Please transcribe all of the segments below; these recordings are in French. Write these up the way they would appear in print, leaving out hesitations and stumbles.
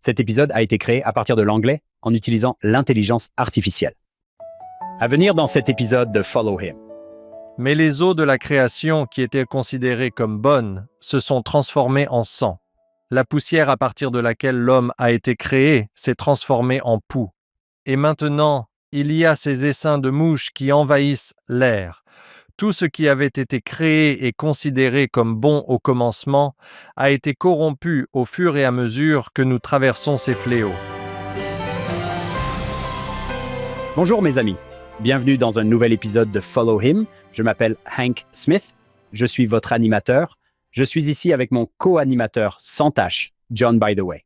Cet épisode a été créé à partir de l'anglais en utilisant l'intelligence artificielle. À venir dans cet épisode de Follow Him. Mais les eaux de la création qui étaient considérées comme bonnes se sont transformées en sang. La poussière à partir de laquelle l'homme a été créé s'est transformée en poux. Et maintenant, il y a ces essaims de mouches qui envahissent l'air. Tout ce qui avait été créé et considéré comme bon au commencement a été corrompu au fur et à mesure que nous traversons ces fléaux. Bonjour mes amis, bienvenue dans un nouvel épisode de Follow Him. Je m'appelle Hank Smith, je suis votre animateur. Je suis ici avec mon co-animateur sans tâche, John by the way.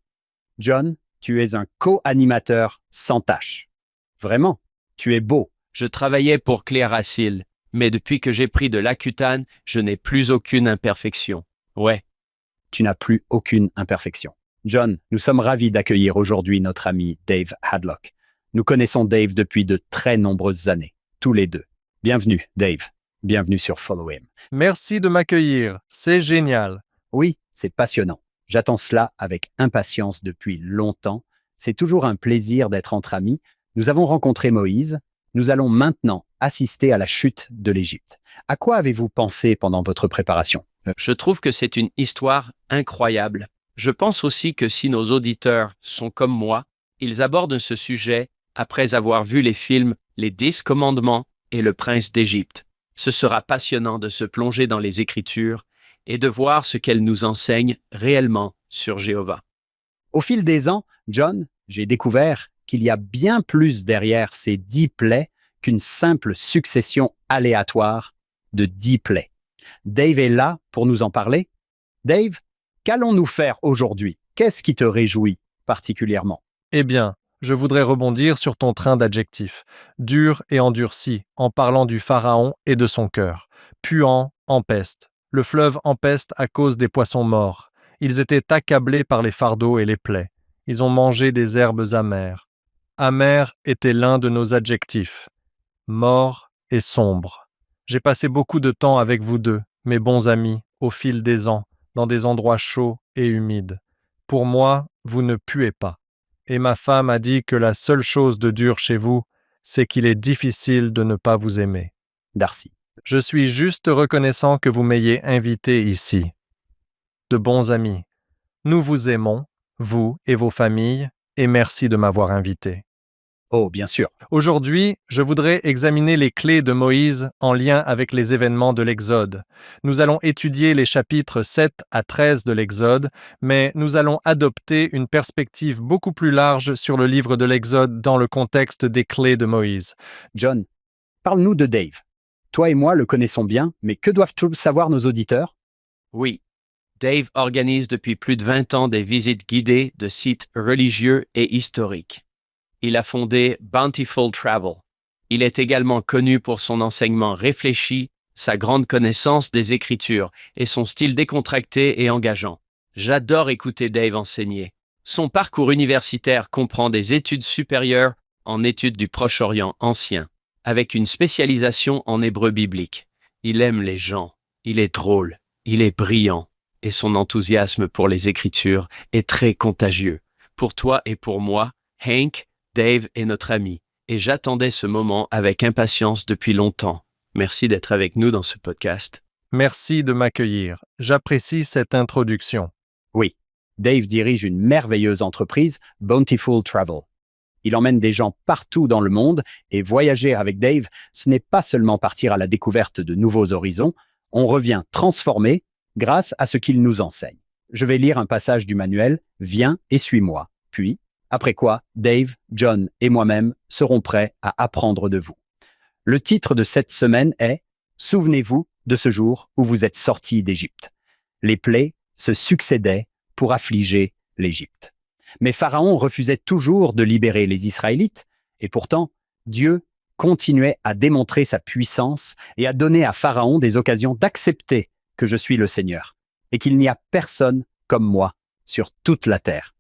John, tu es un co-animateur sans tâche. Vraiment, tu es beau. Je travaillais pour Clearasil, mais depuis que j'ai pris de l'Accutane, je n'ai plus aucune imperfection. Ouais. Tu n'as plus aucune imperfection. John, nous sommes ravis d'accueillir aujourd'hui notre ami Dave Hadlock. Nous connaissons Dave depuis de très nombreuses années, tous les deux. Bienvenue, Dave. Bienvenue sur Follow Him. Merci de m'accueillir, c'est génial. Oui, c'est passionnant. J'attends cela avec impatience depuis longtemps. C'est toujours un plaisir d'être entre amis. Nous avons rencontré Moïse. Nous allons maintenant assister à la chute de l'Égypte. À quoi avez-vous pensé pendant votre préparation? Je trouve que c'est une histoire incroyable. Je pense aussi que si nos auditeurs sont comme moi, ils abordent ce sujet après avoir vu les films Les 10 commandements et Le Prince d'Égypte. Ce sera passionnant de se plonger dans les Écritures et de voir ce qu'elles nous enseignent réellement sur Jéhovah. Au fil des ans, John, j'ai découvert qu'il y a bien plus derrière ces 10 plaies qu'une simple succession aléatoire de 10 plaies. Dave est là pour nous en parler. Dave, qu'allons-nous faire aujourd'hui? Qu'est-ce qui te réjouit particulièrement? Eh bien, je voudrais rebondir sur ton train d'adjectifs, dur et endurci, en parlant du Pharaon et de son cœur. Puant, empeste. Le fleuve empeste à cause des poissons morts. Ils étaient accablés par les fardeaux et les plaies. Ils ont mangé des herbes amères. Amer était l'un de nos adjectifs. Mort et sombre. J'ai passé beaucoup de temps avec vous deux, mes bons amis, au fil des ans, dans des endroits chauds et humides. Pour moi, vous ne puez pas. Et ma femme a dit que la seule chose de dur chez vous, c'est qu'il est difficile de ne pas vous aimer. Darcy. Je suis juste reconnaissant que vous m'ayez invité ici. De bons amis, nous vous aimons, vous et vos familles, et merci de m'avoir invité. Oh, bien sûr. Aujourd'hui, je voudrais examiner les clés de Moïse en lien avec les événements de l'Exode. Nous allons étudier les chapitres 7 à 13 de l'Exode, mais nous allons adopter une perspective beaucoup plus large sur le livre de l'Exode dans le contexte des clés de Moïse. John, parle-nous de Dave. Toi et moi le connaissons bien, mais que doivent-ils savoir nos auditeurs? Oui, Dave organise depuis plus de 20 ans des visites guidées de sites religieux et historiques. Il a fondé Bountiful Travel. Il est également connu pour son enseignement réfléchi, sa grande connaissance des Écritures et son style décontracté et engageant. J'adore écouter Dave enseigner. Son parcours universitaire comprend des études supérieures en études du Proche-Orient ancien, avec une spécialisation en hébreu biblique. Il aime les gens, il est drôle, il est brillant, et son enthousiasme pour les Écritures est très contagieux. Pour toi et pour moi, Hank, Dave est notre ami, et j'attendais ce moment avec impatience depuis longtemps. Merci d'être avec nous dans ce podcast. Merci de m'accueillir. J'apprécie cette introduction. Oui, Dave dirige une merveilleuse entreprise, Bountiful Travel. Il emmène des gens partout dans le monde, et voyager avec Dave, ce n'est pas seulement partir à la découverte de nouveaux horizons, on revient transformé grâce à ce qu'il nous enseigne. Je vais lire un passage du manuel « Viens et suis-moi », puis après quoi, Dave, John et moi-même serons prêts à apprendre de vous. Le titre de cette semaine est « Souvenez-vous de ce jour où vous êtes sortis d'Égypte ». Les plaies se succédaient pour affliger l'Égypte. Mais Pharaon refusait toujours de libérer les Israélites, et pourtant, Dieu continuait à démontrer sa puissance et à donner à Pharaon des occasions d'accepter que je suis le Seigneur, et qu'il n'y a personne comme moi sur toute la terre.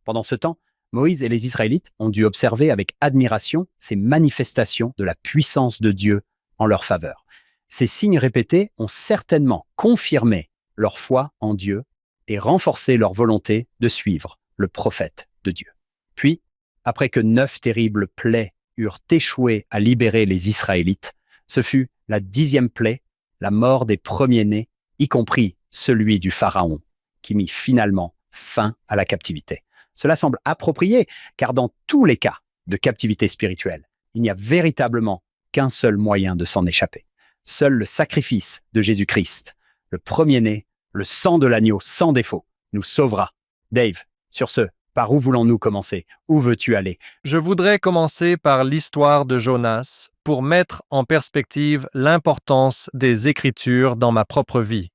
Pendant ce temps, Moïse et les Israélites ont dû observer avec admiration ces manifestations de la puissance de Dieu en leur faveur. Ces signes répétés ont certainement confirmé leur foi en Dieu et renforcé leur volonté de suivre le prophète de Dieu. Puis, après que 9 terribles plaies eurent échoué à libérer les Israélites, ce fut la 10e plaie, la mort des premiers-nés, y compris celui du Pharaon, qui mit finalement fin à la captivité. Cela semble approprié, car dans tous les cas de captivité spirituelle, il n'y a véritablement qu'un seul moyen de s'en échapper. Seul le sacrifice de Jésus-Christ, le premier-né, le sang de l'agneau sans défaut, nous sauvera. Dave, sur ce, par où voulons-nous commencer? Où veux-tu aller? Je voudrais commencer par l'histoire de Jonas pour mettre en perspective l'importance des Écritures dans ma propre vie.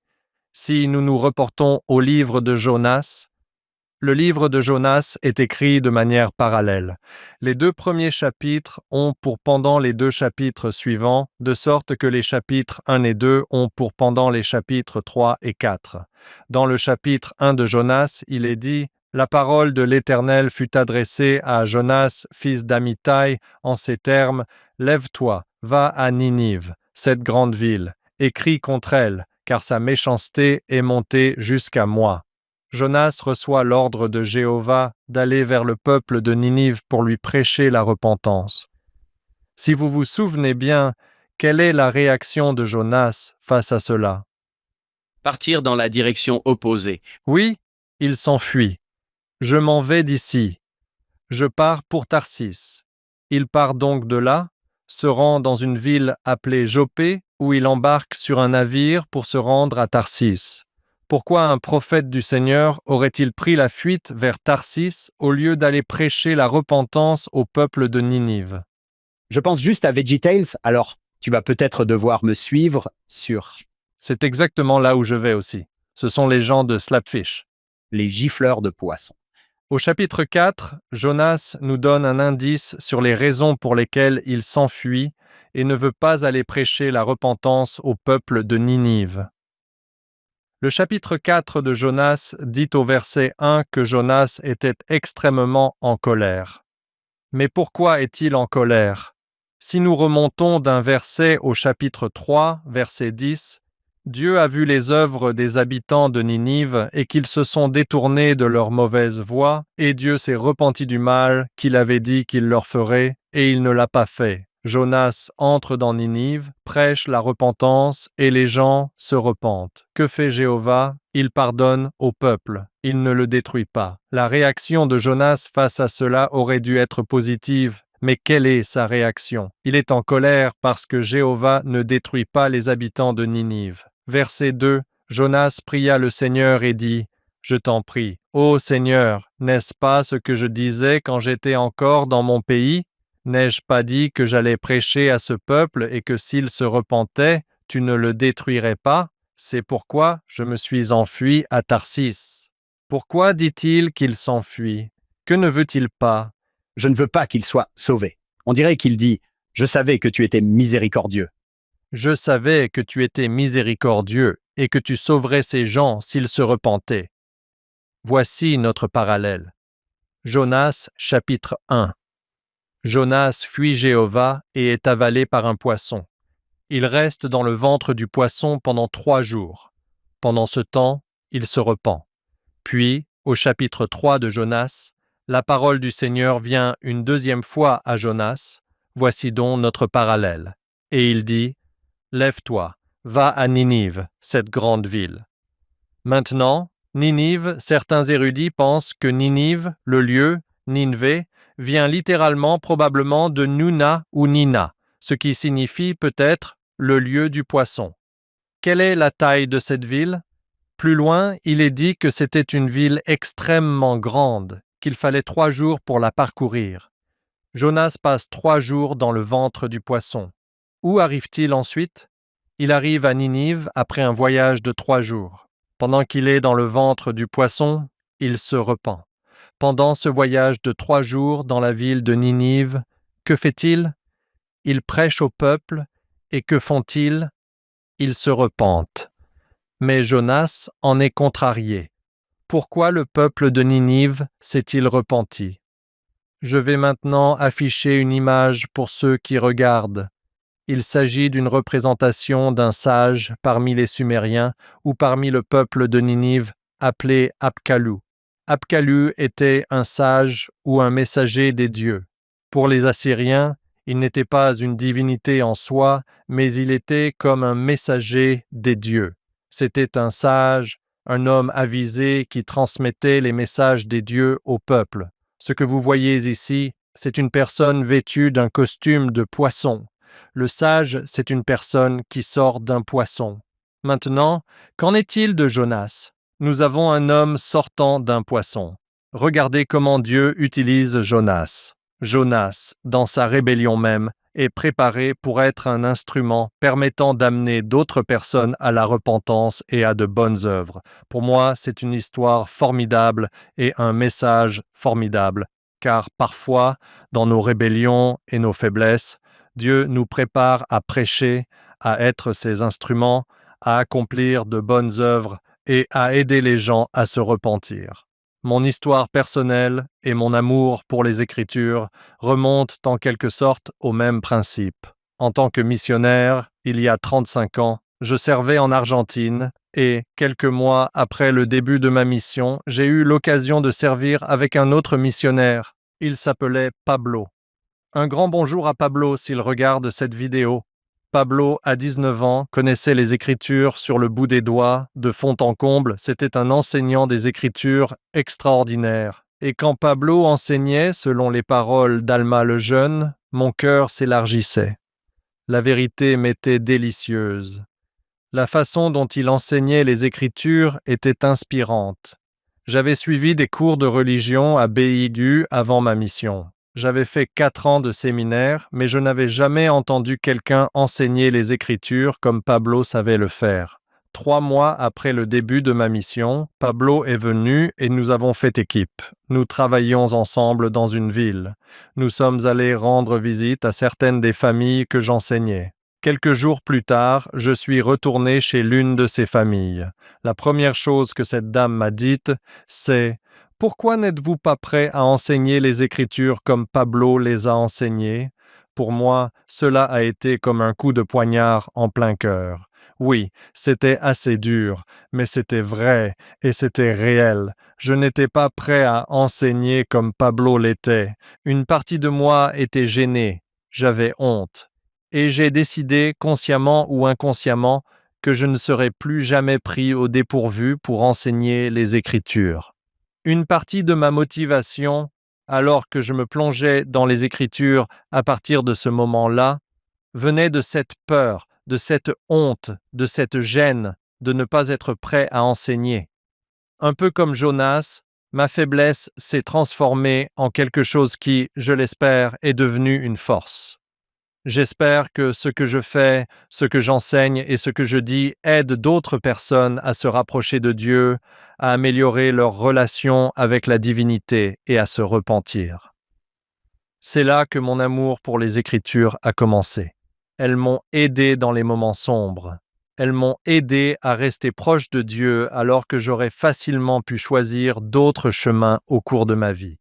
Si nous nous reportons au livre de Jonas, le livre de Jonas est écrit de manière parallèle. Les 2 premiers chapitres ont pour pendant les 2 chapitres suivants, de sorte que les chapitres 1 et 2 ont pour pendant les chapitres 3 et 4. Dans le chapitre 1 de Jonas, il est dit « La parole de l'Éternel fut adressée à Jonas, fils d'Amittai, en ces termes « Lève-toi, va à Ninive, cette grande ville, et crie contre elle, car sa méchanceté est montée jusqu'à moi. » Jonas reçoit l'ordre de Jéhovah d'aller vers le peuple de Ninive pour lui prêcher la repentance. Si vous vous souvenez bien, quelle est la réaction de Jonas face à cela? Partir dans la direction opposée. Oui, il s'enfuit. Je m'en vais d'ici. Je pars pour Tarsis. Il part donc de là, se rend dans une ville appelée Joppé, où il embarque sur un navire pour se rendre à Tarsis. Pourquoi un prophète du Seigneur aurait-il pris la fuite vers Tarsis au lieu d'aller prêcher la repentance au peuple de Ninive? Je pense juste à VeggieTales, alors tu vas peut-être devoir me suivre sur C'est exactement là où je vais aussi. Ce sont les gens de Slapfish. les gifleurs de poissons. Au chapitre 4, Jonas nous donne un indice sur les raisons pour lesquelles il s'enfuit et ne veut pas aller prêcher la repentance au peuple de Ninive. Le chapitre 4 de Jonas dit au verset 1 que Jonas était extrêmement en colère. Mais pourquoi est-il en colère? Si nous remontons d'un verset au chapitre 3, verset 10, Dieu a vu les œuvres des habitants de Ninive et qu'ils se sont détournés de leur mauvaise voie, et Dieu s'est repenti du mal qu'il avait dit qu'il leur ferait, et il ne l'a pas fait. Jonas entre dans Ninive, prêche la repentance et les gens se repentent. Que fait Jéhovah? Il pardonne au peuple. Il ne le détruit pas. La réaction de Jonas face à cela aurait dû être positive. Mais quelle est sa réaction? Il est en colère parce que Jéhovah ne détruit pas les habitants de Ninive. Verset 2, Jonas pria le Seigneur et dit « Je t'en prie, ô Seigneur, n'est-ce pas ce que je disais quand j'étais encore dans mon pays? N'ai-je pas dit que j'allais prêcher à ce peuple et que s'il se repentait, tu ne le détruirais pas? C'est pourquoi je me suis enfui à Tarsis. » Pourquoi dit-il qu'il s'enfuit? Que ne veut-il pas? Je ne veux pas qu'il soit sauvé. On dirait qu'il dit « Je savais que tu étais miséricordieux. Je savais que tu étais miséricordieux et que tu sauverais ces gens s'ils se repentaient. » Voici notre parallèle. Jonas chapitre 1. Jonas fuit Jéhovah et est avalé par un poisson. Il reste dans le ventre du poisson pendant 3 jours. Pendant ce temps, il se repent. Puis, au chapitre 3 de Jonas, la parole du Seigneur vient une 2e fois à Jonas. Voici donc notre parallèle. Et il dit « Lève-toi, va à Ninive, cette grande ville. » Maintenant, Ninive, certains érudits pensent que Ninive, le lieu, Ninvé, vient littéralement probablement de Nuna ou Nina, ce qui signifie peut-être le lieu du poisson. Quelle est la taille de cette ville? Plus loin, il est dit que c'était une ville extrêmement grande, qu'il fallait 3 jours pour la parcourir. Jonas passe 3 jours dans le ventre du poisson. Où arrive-t-il ensuite? Il arrive à Ninive après un voyage de 3 jours. Pendant qu'il est dans le ventre du poisson, il se repent. Pendant ce voyage de 3 jours dans la ville de Ninive, que fait-il? Il prêche au peuple, et que font-ils? Ils se repentent. Mais Jonas en est contrarié. Pourquoi le peuple de Ninive s'est-il repenti? Je vais maintenant afficher une image pour ceux qui regardent. Il s'agit d'une représentation d'un sage parmi les Sumériens ou parmi le peuple de Ninive appelé Apkallu. Apkallu était un sage ou un messager des dieux. Pour les Assyriens, il n'était pas une divinité en soi, mais il était comme un messager des dieux. C'était un sage, un homme avisé qui transmettait les messages des dieux au peuple. Ce que vous voyez ici, c'est une personne vêtue d'un costume de poisson. Le sage, c'est une personne qui sort d'un poisson. Maintenant, qu'en est-il de Jonas? Nous avons un homme sortant d'un poisson. Regardez comment Dieu utilise Jonas. Jonas, dans sa rébellion même, est préparé pour être un instrument permettant d'amener d'autres personnes à la repentance et à de bonnes œuvres. Pour moi, c'est une histoire formidable et un message formidable, car parfois, dans nos rébellions et nos faiblesses, Dieu nous prépare à prêcher, à être ses instruments, à accomplir de bonnes œuvres et à aider les gens à se repentir. Mon histoire personnelle et mon amour pour les Écritures remontent en quelque sorte au même principe. En tant que missionnaire, il y a 35 ans, je servais en Argentine et, quelques mois après le début de ma mission, j'ai eu l'occasion de servir avec un autre missionnaire. Il s'appelait Pablo. Un grand bonjour à Pablo s'il regarde cette vidéo. Pablo, à 19 ans, connaissait les Écritures sur le bout des doigts, de fond en comble. C'était un enseignant des Écritures extraordinaire. Et quand Pablo enseignait, selon les paroles d'Alma le Jeune, mon cœur s'élargissait. La vérité m'était délicieuse. La façon dont il enseignait les Écritures était inspirante. J'avais suivi des cours de religion à BIU avant ma mission. J'avais fait 4 ans de séminaire, mais je n'avais jamais entendu quelqu'un enseigner les Écritures comme Pablo savait le faire. 3 mois après le début de ma mission, Pablo est venu et nous avons fait équipe. Nous travaillions ensemble dans une ville. Nous sommes allés rendre visite à certaines des familles que j'enseignais. Quelques jours plus tard, je suis retourné chez l'une de ces familles. La première chose que cette dame m'a dite, c'est « Pourquoi n'êtes-vous pas prêt à enseigner les Écritures comme Pablo les a enseignées ?» Pour moi, cela a été comme un coup de poignard en plein cœur. Oui, c'était assez dur, mais c'était vrai et c'était réel. Je n'étais pas prêt à enseigner comme Pablo l'était. Une partie de moi était gênée, j'avais honte. Et j'ai décidé, consciemment ou inconsciemment, que je ne serais plus jamais pris au dépourvu pour enseigner les Écritures. Une partie de ma motivation, alors que je me plongeais dans les Écritures à partir de ce moment-là, venait de cette peur, de cette honte, de cette gêne de ne pas être prêt à enseigner. Un peu comme Jonas, ma faiblesse s'est transformée en quelque chose qui, je l'espère, est devenu une force. J'espère que ce que je fais, ce que j'enseigne et ce que je dis aide d'autres personnes à se rapprocher de Dieu, à améliorer leur relation avec la divinité et à se repentir. C'est là que mon amour pour les Écritures a commencé. Elles m'ont aidé dans les moments sombres. Elles m'ont aidé à rester proche de Dieu alors que j'aurais facilement pu choisir d'autres chemins au cours de ma vie.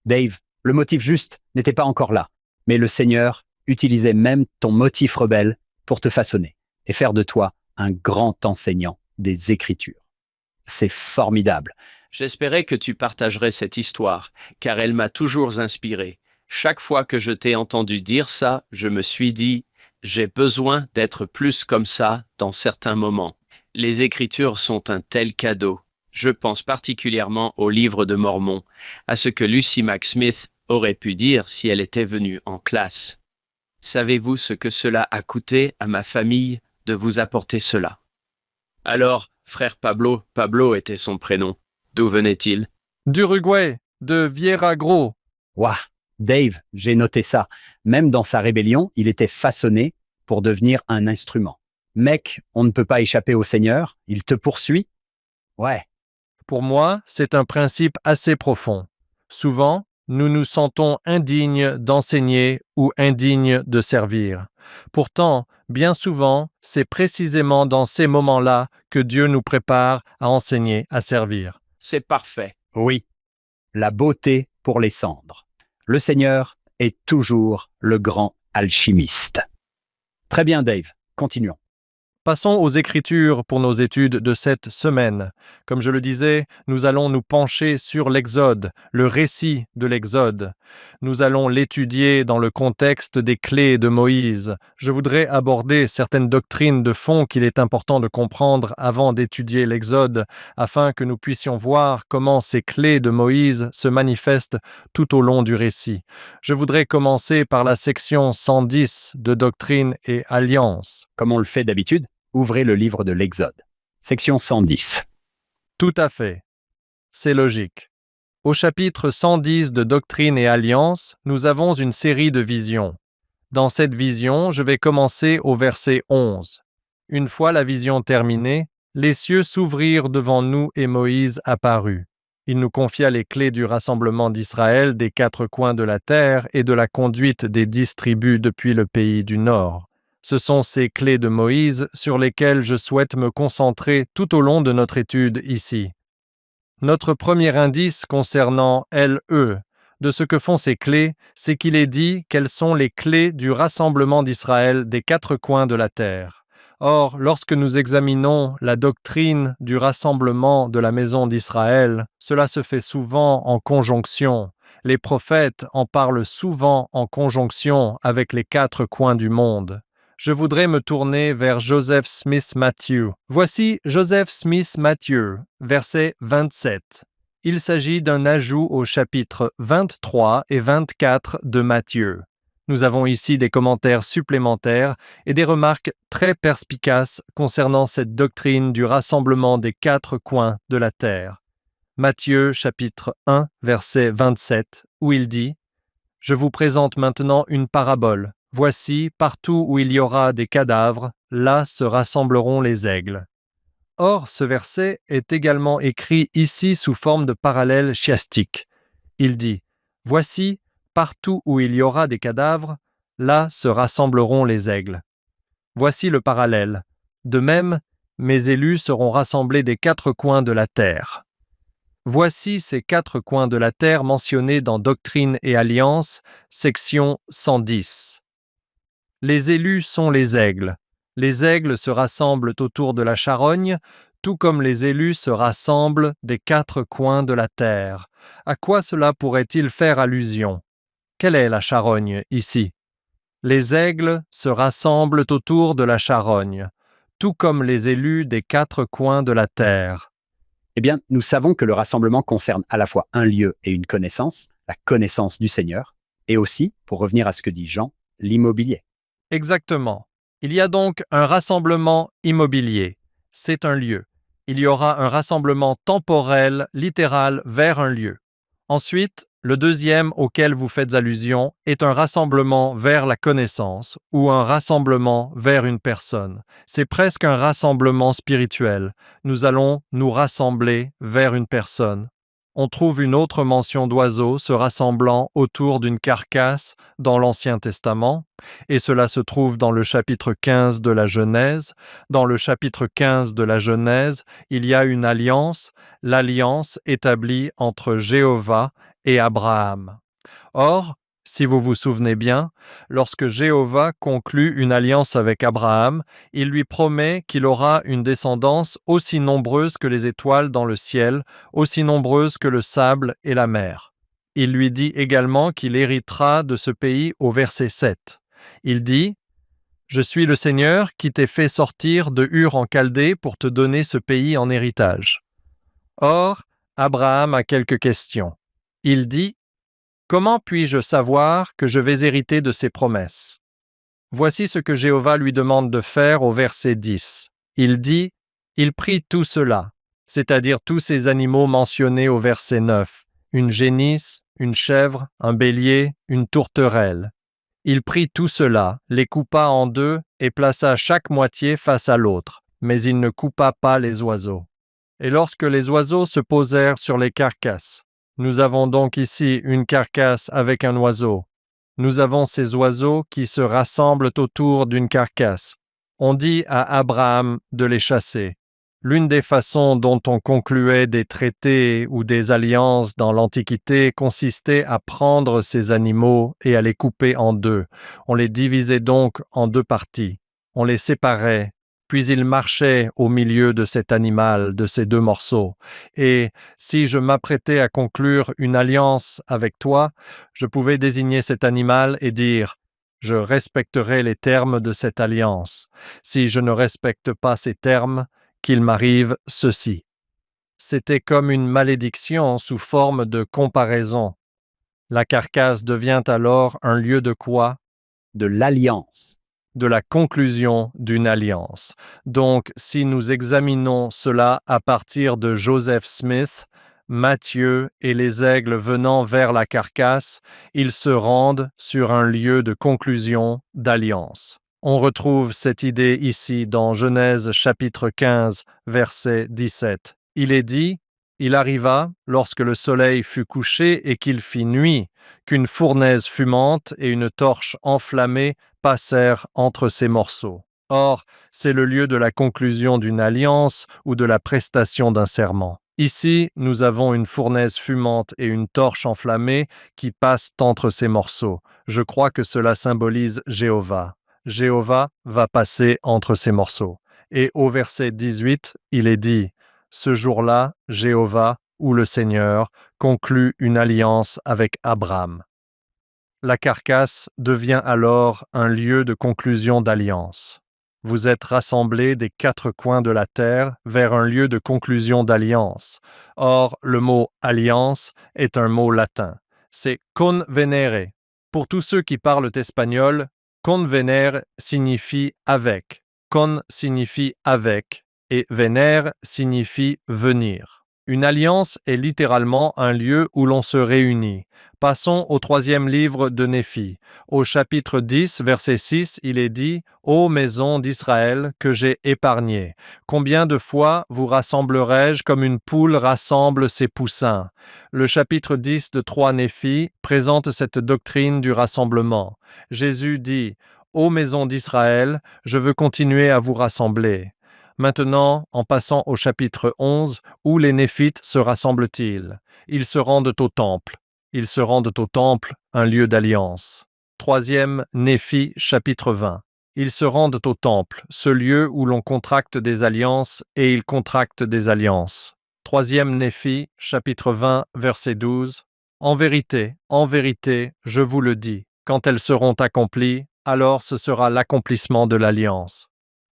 Dave, le motif juste n'était pas encore là, mais le Seigneur utilisait même ton motif rebelle pour te façonner et faire de toi un grand enseignant des Écritures. C'est formidable. J'espérais que tu partagerais cette histoire, car elle m'a toujours inspiré. Chaque fois que je t'ai entendu dire ça, je me suis dit, j'ai besoin d'être plus comme ça dans certains moments. Les Écritures sont un tel cadeau. Je pense particulièrement au livre de Mormon, à ce que Lucy Mack Smith aurait pu dire si elle était venue en classe. Savez-vous ce que cela a coûté à ma famille de vous apporter cela? Alors, frère Pablo, Pablo était son prénom. D'où venait-il? D'Uruguay, de Vieira Gros. Waouh, Dave, j'ai noté ça. Même dans sa rébellion, il était façonné pour devenir un instrument. Mec, on ne peut pas échapper au Seigneur, il te poursuit. Ouais, Pour moi, c'est un principe assez profond. Souvent, nous nous sentons indignes d'enseigner ou indignes de servir. Pourtant, bien souvent, c'est précisément dans ces moments-là que Dieu nous prépare à enseigner, à servir. C'est parfait. oui, la beauté pour les cendres. Le Seigneur est toujours le grand alchimiste. Très bien, Dave, continuons. Passons aux Écritures pour nos études de cette semaine. Comme je le disais, nous allons nous pencher sur l'Exode, le récit de l'Exode. Nous allons l'étudier dans le contexte des clés de Moïse. Je voudrais aborder certaines doctrines de fond qu'il est important de comprendre avant d'étudier l'Exode, afin que nous puissions voir comment ces clés de Moïse se manifestent tout au long du récit. Je voudrais commencer par la section 110 de Doctrine et Alliance. Comme on le fait d'habitude, ouvrez le livre de l'Exode. Section 110. Tout à fait. C'est logique. Au chapitre 110 de Doctrine et Alliance, nous avons une série de visions. Dans cette vision, je vais commencer au verset 11. Une fois la vision terminée, les cieux s'ouvrirent devant nous et Moïse apparut. Il nous confia les clés du rassemblement d'Israël des 4 coins de la terre et de la conduite des 10 tribus depuis le pays du Nord. Ce sont ces clés de Moïse sur lesquelles je souhaite me concentrer tout au long de notre étude ici. Notre premier indice concernant LE, de ce que font ces clés, c'est qu'il est dit qu'elles sont les clés du rassemblement d'Israël des 4 coins de la terre. Or, lorsque nous examinons la doctrine du rassemblement de la maison d'Israël, cela se fait souvent en conjonction. Les prophètes en parlent souvent en conjonction avec les 4 coins du monde. Je voudrais me tourner vers Joseph Smith Matthew. Voici Joseph Smith Matthew, verset 27. Il s'agit d'un ajout au chapitre 23 et 24 de Matthieu. Nous avons ici des commentaires supplémentaires et des remarques très perspicaces concernant cette doctrine du rassemblement des 4 coins de la terre. Matthieu chapitre 1, verset 27, où il dit « Je vous présente maintenant une parabole. Voici, partout où il y aura des cadavres, là se rassembleront les aigles. » Or, ce verset est également écrit ici sous forme de parallèle chiastique. Il dit « Voici, partout où il y aura des cadavres, là se rassembleront les aigles. » Voici le parallèle. De même, mes élus seront rassemblés des 4 coins de la terre. Voici ces 4 coins de la terre mentionnés dans Doctrine et Alliance, section 110. Les élus sont les aigles. Les aigles se rassemblent autour de la charogne, tout comme les élus se rassemblent des 4 coins de la terre. À quoi cela pourrait-il faire allusion? Quelle est la charogne ici? Les aigles se rassemblent autour de la charogne, tout comme les élus des 4 coins de la terre. Eh bien, nous savons que le rassemblement concerne à la fois un lieu et une connaissance, la connaissance du Seigneur, et aussi, pour revenir à ce que dit Jean, l'immobilier. Exactement. Il y a donc un rassemblement immobilier. C'est un lieu. Il y aura un rassemblement temporel, littéral, vers un lieu. Ensuite, le deuxième auquel vous faites allusion est un rassemblement vers la connaissance ou un rassemblement vers une personne. C'est presque un rassemblement spirituel. Nous allons nous rassembler vers une personne. On trouve une autre mention d'oiseaux se rassemblant autour d'une carcasse dans l'Ancien Testament, et cela se trouve dans le chapitre 15 de la Genèse. Dans le chapitre 15 de la Genèse, il y a une alliance, l'alliance établie entre Jéhovah et Abraham. Or, si vous vous souvenez bien, lorsque Jéhovah conclut une alliance avec Abraham, il lui promet qu'il aura une descendance aussi nombreuse que les étoiles dans le ciel, aussi nombreuse que le sable et la mer. Il lui dit également qu'il héritera de ce pays au verset 7. Il dit « Je suis le Seigneur qui t'ai fait sortir de Ur en Chaldée pour te donner ce pays en héritage. » Or, Abraham a quelques questions. Il dit « Comment puis-je savoir que je vais hériter de ces promesses ?» Voici ce que Jéhovah lui demande de faire au verset 10. Il dit « Il prit tout cela, c'est-à-dire tous ces animaux mentionnés au verset 9, une génisse, une chèvre, un bélier, une tourterelle. Il prit tout cela, les coupa en 2 et plaça chaque moitié face à l'autre, mais il ne coupa pas les oiseaux. Et lorsque les oiseaux se posèrent sur les carcasses, nous avons donc ici une carcasse avec un oiseau. Nous avons ces oiseaux qui se rassemblent autour d'une carcasse. On dit à Abraham de les chasser. L'une des façons dont on concluait des traités ou des alliances dans l'Antiquité consistait à prendre ces animaux et à les couper en 2. On les divisait donc en 2 parties. On les séparait puis il marchait au milieu de cet animal, de ces deux morceaux. Et si je m'apprêtais à conclure une alliance avec toi, je pouvais désigner cet animal et dire « Je respecterai les termes de cette alliance. Si je ne respecte pas ces termes, qu'il m'arrive ceci. » C'était comme une malédiction sous forme de comparaison. La carcasse devient alors un lieu de quoi? De l'alliance. De la conclusion d'une alliance. Donc, si nous examinons cela à partir de Joseph Smith, Matthieu et les aigles venant vers la carcasse, ils se rendent sur un lieu de conclusion d'alliance. On retrouve cette idée ici dans Genèse chapitre 15, verset 17. Il est dit, « Il arriva, lorsque le soleil fut couché et qu'il fit nuit, qu'une fournaise fumante et une torche enflammée passèrent entre ces morceaux. » Or, c'est le lieu de la conclusion d'une alliance ou de la prestation d'un serment. Ici, nous avons une fournaise fumante et une torche enflammée qui passent entre ces morceaux. Je crois que cela symbolise Jéhovah. Jéhovah va passer entre ces morceaux. Et au verset 18, il est dit « Ce jour-là, Jéhovah, ou le Seigneur, conclut une alliance avec Abraham. » La carcasse devient alors un lieu de conclusion d'alliance. Vous êtes rassemblés des quatre coins de la terre vers un lieu de conclusion d'alliance. Or, le mot « alliance » est un mot latin. C'est « convenere ». Pour tous ceux qui parlent espagnol, « convener » signifie « avec ». « Con » signifie « avec » et « vener » signifie « venir ». Une alliance est littéralement un lieu où l'on se réunit. Passons au 3e livre de Néphi. Au chapitre 10, verset 6, il est dit « Ô maison d'Israël, que j'ai épargnée, combien de fois vous rassemblerai-je comme une poule rassemble ses poussins ?» Le chapitre 10 de 3 Néphi présente cette doctrine du rassemblement. Jésus dit « Ô maison d'Israël, je veux continuer à vous rassembler. » Maintenant, en passant au chapitre 11, où les Néphites se rassemblent-ils? Ils se rendent au temple. Ils se rendent au temple, un lieu d'alliance. 3e Néphi, chapitre 20. Ils se rendent au temple, ce lieu où l'on contracte des alliances, et ils contractent des alliances. 3e Néphi, chapitre 20, verset 12. En vérité, je vous le dis, quand elles seront accomplies, alors ce sera l'accomplissement de l'alliance.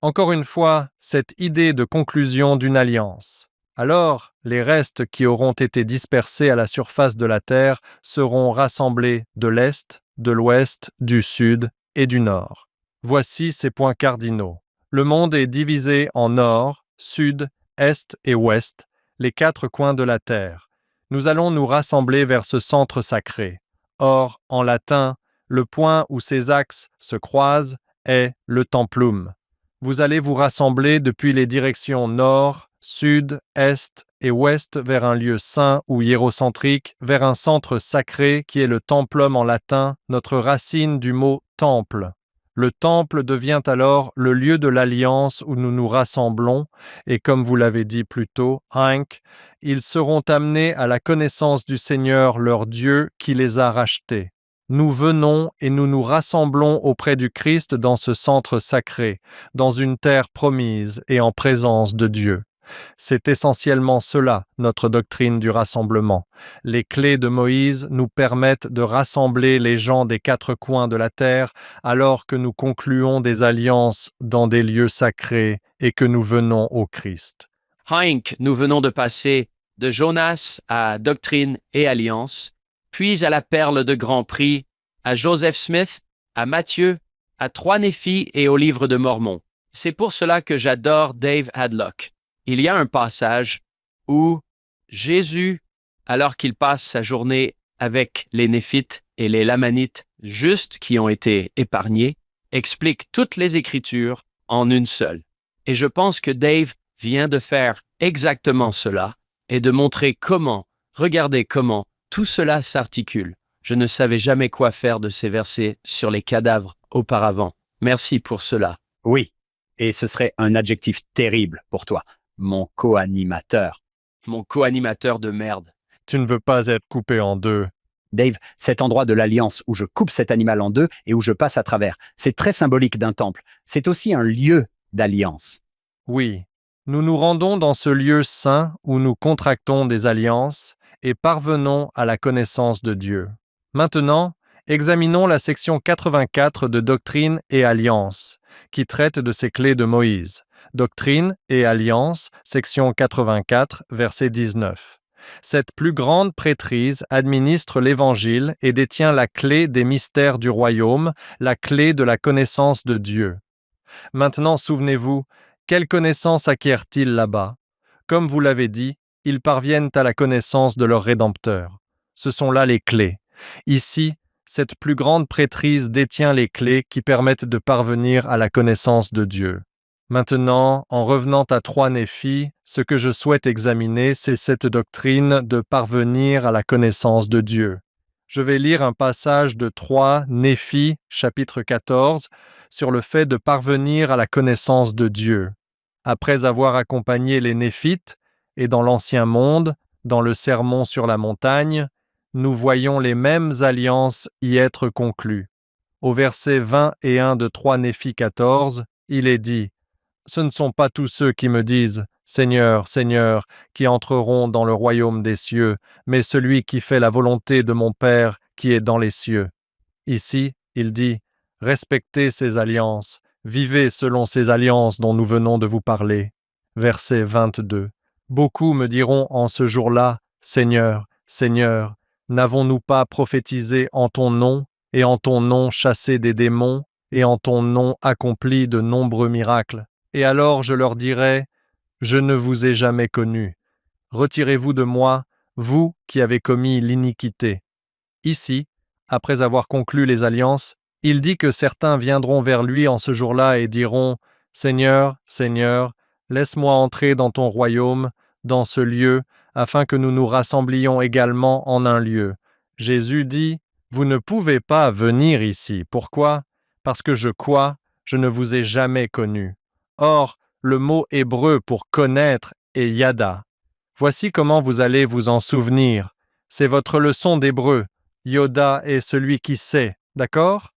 Encore une fois, cette idée de conclusion d'une alliance. Alors, les restes qui auront été dispersés à la surface de la terre seront rassemblés de l'Est, de l'Ouest, du Sud et du Nord. Voici ces points cardinaux. Le monde est divisé en Nord, Sud, Est et Ouest, les quatre coins de la terre. Nous allons nous rassembler vers ce centre sacré. Or, en latin, le point où ces axes se croisent est le templum. Vous allez vous rassembler depuis les directions nord, sud, est et ouest vers un lieu saint ou hiérocentrique, vers un centre sacré qui est le templum en latin, notre racine du mot temple. Le temple devient alors le lieu de l'alliance où nous nous rassemblons, et comme vous l'avez dit plus tôt, Hank, ils seront amenés à la connaissance du Seigneur leur Dieu qui les a rachetés. Nous venons et nous nous rassemblons auprès du Christ dans ce centre sacré, dans une terre promise et en présence de Dieu. C'est essentiellement cela, notre doctrine du rassemblement. Les clés de Moïse nous permettent de rassembler les gens des quatre coins de la terre alors que nous concluons des alliances dans des lieux sacrés et que nous venons au Christ. Hank, nous venons de passer de Jonas à Doctrine et Alliance, puis à la Perle de Grand Prix, à Joseph Smith, à Matthieu, à 3 Néphi et au Livre de Mormon. C'est pour cela que j'adore Dave Hadlock. Il y a un passage où Jésus, alors qu'il passe sa journée avec les Néphites et les Lamanites justes qui ont été épargnés, explique toutes les Écritures en une seule. Et je pense que Dave vient de faire exactement cela et de montrer comment, regardez comment, tout cela s'articule. Je ne savais jamais quoi faire de ces versets sur les cadavres auparavant. Merci pour cela. Oui, et ce serait un adjectif terrible pour toi, mon co-animateur. Mon co-animateur de merde. Tu ne veux pas être coupé en deux. Dave, cet endroit de l'alliance où je coupe cet animal en deux et où je passe à travers, c'est très symbolique d'un temple. C'est aussi un lieu d'alliance. Oui, nous nous rendons dans ce lieu saint où nous contractons des alliances et parvenons à la connaissance de Dieu. Maintenant, examinons la section 84 de Doctrine et Alliance, qui traite de ces clés de Moïse. Doctrine et Alliance, section 84, verset 19. Cette plus grande prêtrise administre l'Évangile et détient la clé des mystères du royaume, la clé de la connaissance de Dieu. Maintenant, souvenez-vous, quelle connaissance acquièrent-ils là-bas? Comme vous l'avez dit, ils parviennent à la connaissance de leur Rédempteur. Ce sont là les clés. Ici, cette plus grande prêtrise détient les clés qui permettent de parvenir à la connaissance de Dieu. Maintenant, en revenant à 3 Néphi, ce que je souhaite examiner, c'est cette doctrine de parvenir à la connaissance de Dieu. Je vais lire un passage de 3 Néphi, chapitre 14, sur le fait de parvenir à la connaissance de Dieu. Après avoir accompagné les Néphites, et dans l'Ancien Monde, dans le Sermon sur la montagne, nous voyons les mêmes alliances y être conclues. Au verset 21 de 3 Néphi 14, il est dit « Ce ne sont pas tous ceux qui me disent « Seigneur, Seigneur » qui entreront dans le royaume des cieux, mais celui qui fait la volonté de mon Père qui est dans les cieux. » Ici, il dit « Respectez ces alliances, vivez selon ces alliances dont nous venons de vous parler. » Verset 22. Beaucoup me diront en ce jour-là « Seigneur, Seigneur, n'avons-nous pas prophétisé en ton nom, et en ton nom chassé des démons, et en ton nom accompli de nombreux miracles? Et alors je leur dirai « Je ne vous ai jamais connus. Retirez-vous de moi, vous qui avez commis l'iniquité. » Ici, après avoir conclu les alliances, il dit que certains viendront vers lui en ce jour-là et diront « Seigneur, Seigneur, laisse-moi entrer dans ton royaume, dans ce lieu, afin que nous nous rassemblions également en un lieu. » Jésus dit « Vous ne pouvez pas venir ici. Pourquoi? Parce que je ne vous ai jamais connus. » Or, le mot hébreu pour connaître est yada. Voici comment vous allez vous en souvenir. C'est votre leçon d'hébreu. Yoda est celui qui sait, d'accord?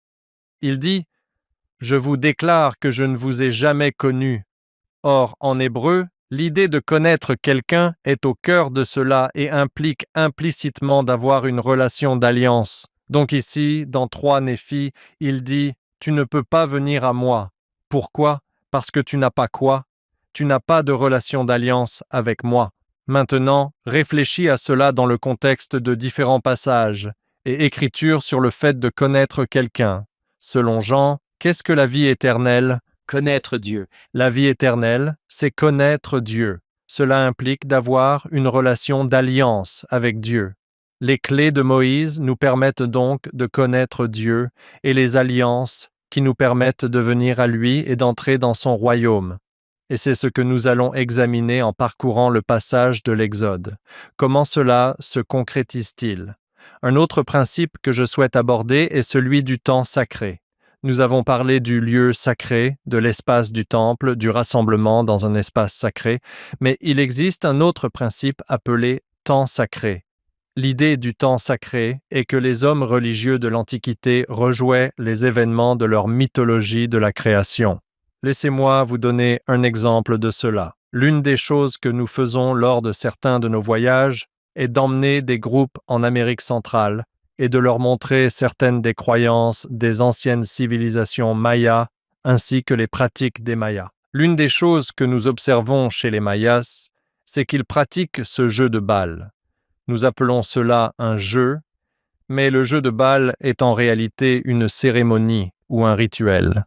Il dit « Je vous déclare que je ne vous ai jamais connu. » Or, en hébreu, l'idée de connaître quelqu'un est au cœur de cela et implique implicitement d'avoir une relation d'alliance. Donc ici, dans 3 Néphi, il dit « Tu ne peux pas venir à moi. » Pourquoi? Parce que tu n'as pas quoi? Tu n'as pas de relation d'alliance avec moi. Maintenant, réfléchis à cela dans le contexte de différents passages et écritures sur le fait de connaître quelqu'un. Selon Jean, qu'est-ce que la vie éternelle? Connaître Dieu. La vie éternelle, c'est connaître Dieu. Cela implique d'avoir une relation d'alliance avec Dieu. Les clés de Moïse nous permettent donc de connaître Dieu et les alliances qui nous permettent de venir à lui et d'entrer dans son royaume. Et c'est ce que nous allons examiner en parcourant le passage de l'Exode. Comment cela se concrétise-t-il? Un autre principe que je souhaite aborder est celui du temps sacré. Nous avons parlé du lieu sacré, de l'espace du temple, du rassemblement dans un espace sacré, mais il existe un autre principe appelé temps sacré. L'idée du temps sacré est que les hommes religieux de l'Antiquité rejouaient les événements de leur mythologie de la création. Laissez-moi vous donner un exemple de cela. L'une des choses que nous faisons lors de certains de nos voyages est d'emmener des groupes en Amérique centrale et de leur montrer certaines des croyances des anciennes civilisations mayas ainsi que les pratiques des Mayas. L'une des choses que nous observons chez les Mayas, c'est qu'ils pratiquent ce jeu de Baal. Nous appelons cela un jeu, mais le jeu de Baal est en réalité une cérémonie ou un rituel.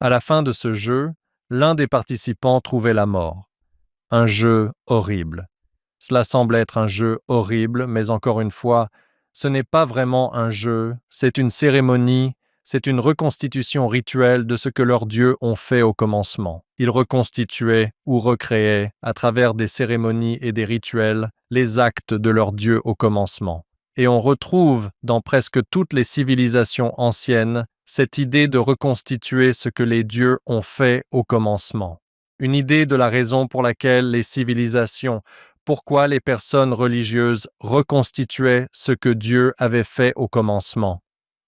À la fin de ce jeu, l'un des participants trouvait la mort. Un jeu horrible. Cela semble être un jeu horrible, mais encore une fois, ce n'est pas vraiment un jeu, c'est une cérémonie, c'est une reconstitution rituelle de ce que leurs dieux ont fait au commencement. Ils reconstituaient ou recréaient, à travers des cérémonies et des rituels, les actes de leurs dieux au commencement. Et on retrouve dans presque toutes les civilisations anciennes cette idée de reconstituer ce que les dieux ont fait au commencement. Une idée de la raison pour laquelle les civilisations, pourquoi les personnes religieuses reconstituaient ce que Dieu avait fait au commencement.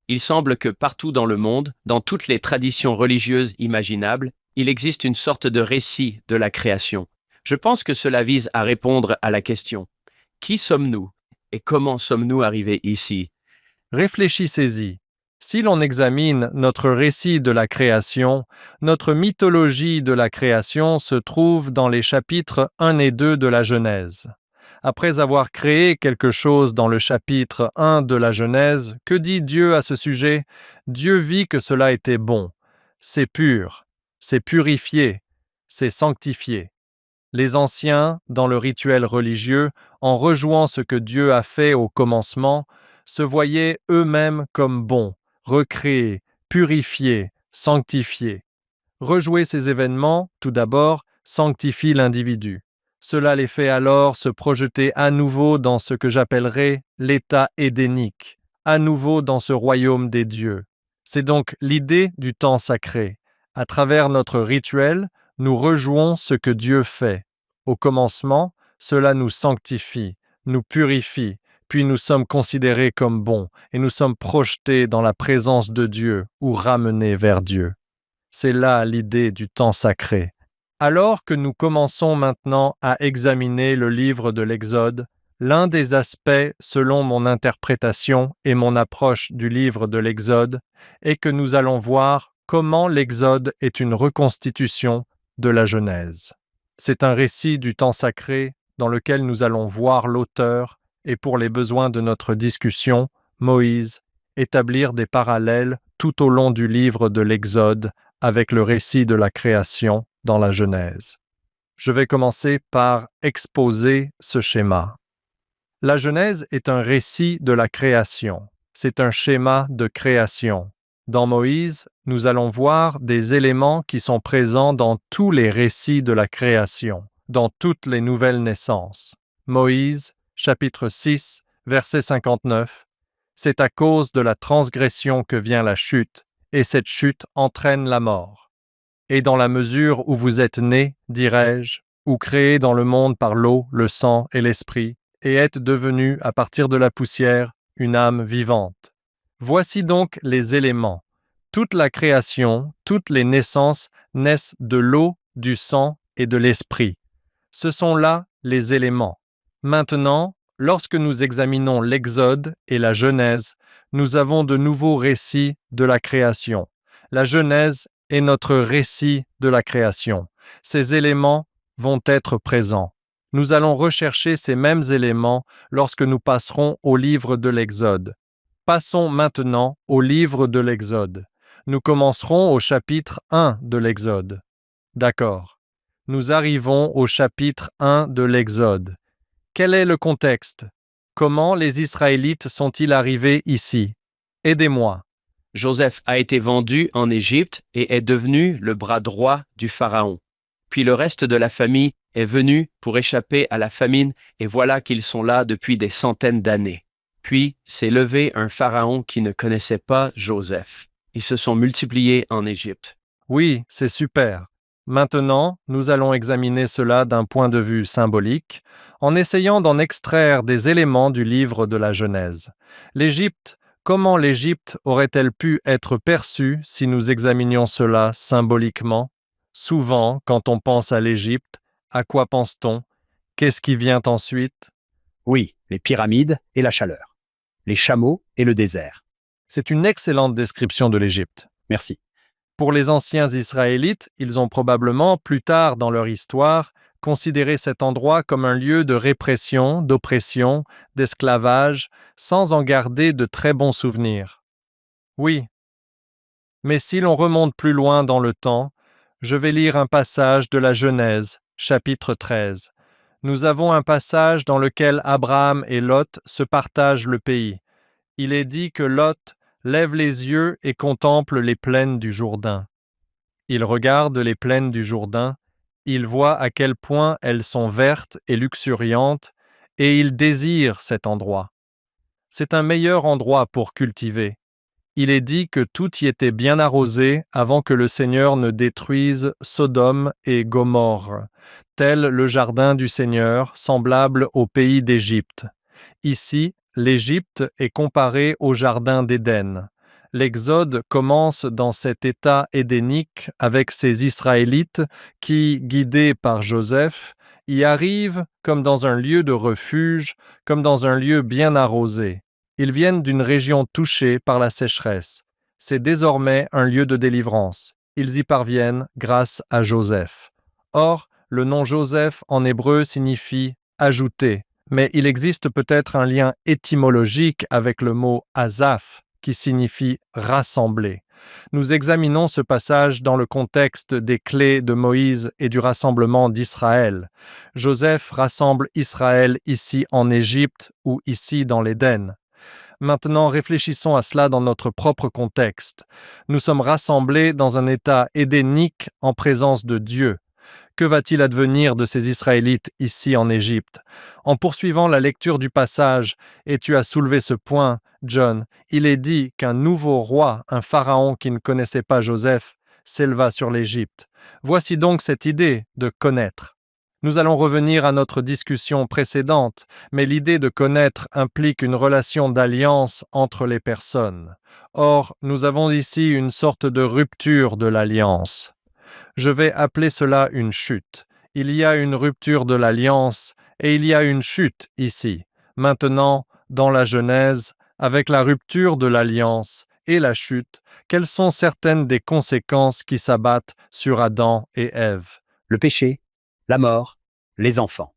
Il semble que partout dans le monde, dans toutes les traditions religieuses imaginables, Il existe une sorte de récit de la création. Je pense que cela vise à répondre à la question « Qui sommes-nous et comment sommes-nous arrivés ici ?» Réfléchissez-y. Si l'on examine notre récit de la création, notre mythologie de la création se trouve dans les chapitres 1 et 2 de la Genèse. Après avoir créé quelque chose dans le chapitre 1 de la Genèse, que dit Dieu à ce sujet? Dieu vit que cela était bon. C'est pur, c'est purifié, c'est sanctifié. Les anciens, dans le rituel religieux, en rejouant ce que Dieu a fait au commencement, se voyaient eux-mêmes comme bons, recréés, purifiés, sanctifiés. Rejouer ces événements, tout d'abord, sanctifie l'individu. Cela les fait alors se projeter à nouveau dans ce que j'appellerais l'état édénique, à nouveau dans ce royaume des dieux. C'est donc l'idée du temps sacré. À travers notre rituel, nous rejouons ce que Dieu fait. Au commencement, cela nous sanctifie, nous purifie, puis nous sommes considérés comme bons et nous sommes projetés dans la présence de Dieu ou ramenés vers Dieu. C'est là l'idée du temps sacré. Alors que nous commençons maintenant à examiner le livre de l'Exode, l'un des aspects, selon mon interprétation et mon approche du livre de l'Exode, est que nous allons voir comment l'Exode est une reconstitution de la Genèse. C'est un récit du temps sacré dans lequel nous allons voir l'auteur et pour les besoins de notre discussion, Moïse, établir des parallèles tout au long du livre de l'Exode avec le récit de la création dans la Genèse. Je vais commencer par exposer ce schéma. La Genèse est un récit de la création. C'est un schéma de création. Dans Moïse, nous allons voir des éléments qui sont présents dans tous les récits de la création, dans toutes les nouvelles naissances. Moïse, chapitre 6, verset 59. C'est à cause de la transgression que vient la chute, et cette chute entraîne la mort. Et dans la mesure où vous êtes nés, dirais-je, ou créés dans le monde par l'eau, le sang et l'esprit, et êtes devenus, à partir de la poussière, une âme vivante. Voici donc les éléments. Toute la création, toutes les naissances naissent de l'eau, du sang et de l'esprit. Ce sont là les éléments. Maintenant, lorsque nous examinons l'Exode et la Genèse, nous avons de nouveaux récits de la création. La Genèse est notre récit de la création. Ces éléments vont être présents. Nous allons rechercher ces mêmes éléments lorsque nous passerons au livre de l'Exode. Passons maintenant au livre de l'Exode. Nous commencerons au chapitre 1 de l'Exode. D'accord. Nous arrivons au chapitre 1 de l'Exode. Quel est le contexte? Comment les Israélites sont-ils arrivés ici? Aidez-moi. Joseph a été vendu en Égypte et est devenu le bras droit du Pharaon. Puis le reste de la famille est venu pour échapper à la famine et voilà qu'ils sont là depuis des centaines d'années. Puis s'est levé un Pharaon qui ne connaissait pas Joseph. Ils se sont multipliés en Égypte. Oui, c'est super. Maintenant, nous allons examiner cela d'un point de vue symbolique, en essayant d'en extraire des éléments du livre de la Genèse. L'Égypte, comment l'Égypte aurait-elle pu être perçue si nous examinions cela symboliquement? Souvent, quand on pense à l'Égypte, à quoi pense-t-on? Qu'est-ce qui vient ensuite? Oui, les pyramides et la chaleur. Les chameaux et le désert. C'est une excellente description de l'Égypte. Merci. Pour les anciens Israélites, ils ont probablement, plus tard dans leur histoire, considéré cet endroit comme un lieu de répression, d'oppression, d'esclavage, sans en garder de très bons souvenirs. Oui. Mais si l'on remonte plus loin dans le temps, je vais lire un passage de la Genèse, chapitre 13. Nous avons un passage dans lequel Abraham et Lot se partagent le pays. Il est dit que Lot lève les yeux et contemple les plaines du Jourdain. Il regarde les plaines du Jourdain, il voit à quel point elles sont vertes et luxuriantes, et il désire cet endroit. C'est un meilleur endroit pour cultiver. Il est dit que tout y était bien arrosé avant que le Seigneur ne détruise Sodome et Gomorrhe, tel le jardin du Seigneur, semblable au pays d'Égypte. Ici, l'Égypte est comparée au jardin d'Éden. L'Exode commence dans cet état édénique avec ces Israélites qui, guidés par Joseph, y arrivent comme dans un lieu de refuge, comme dans un lieu bien arrosé. Ils viennent d'une région touchée par la sécheresse. C'est désormais un lieu de délivrance. Ils y parviennent grâce à Joseph. Or, le nom Joseph en hébreu signifie « ajouter », mais il existe peut-être un lien étymologique avec le mot « azaph » qui signifie « rassembler ». Nous examinons ce passage dans le contexte des clés de Moïse et du rassemblement d'Israël. Joseph rassemble Israël ici en Égypte ou ici dans l'Éden. Maintenant, réfléchissons à cela dans notre propre contexte. Nous sommes rassemblés dans un état édénique en présence de Dieu. Que va-t-il advenir de ces Israélites ici en Égypte? En poursuivant la lecture du passage, et tu as soulevé ce point, John, il est dit qu'un nouveau roi, un pharaon qui ne connaissait pas Joseph, s'éleva sur l'Égypte. Voici donc cette idée de connaître. Nous allons revenir à notre discussion précédente, mais l'idée de connaître implique une relation d'alliance entre les personnes. Or, nous avons ici une sorte de rupture de l'alliance. Je vais appeler cela une chute. Il y a une rupture de l'alliance et il y a une chute ici. Maintenant, dans la Genèse, avec la rupture de l'alliance et la chute, quelles sont certaines des conséquences qui s'abattent sur Adam et Ève? Le péché, la mort, les enfants.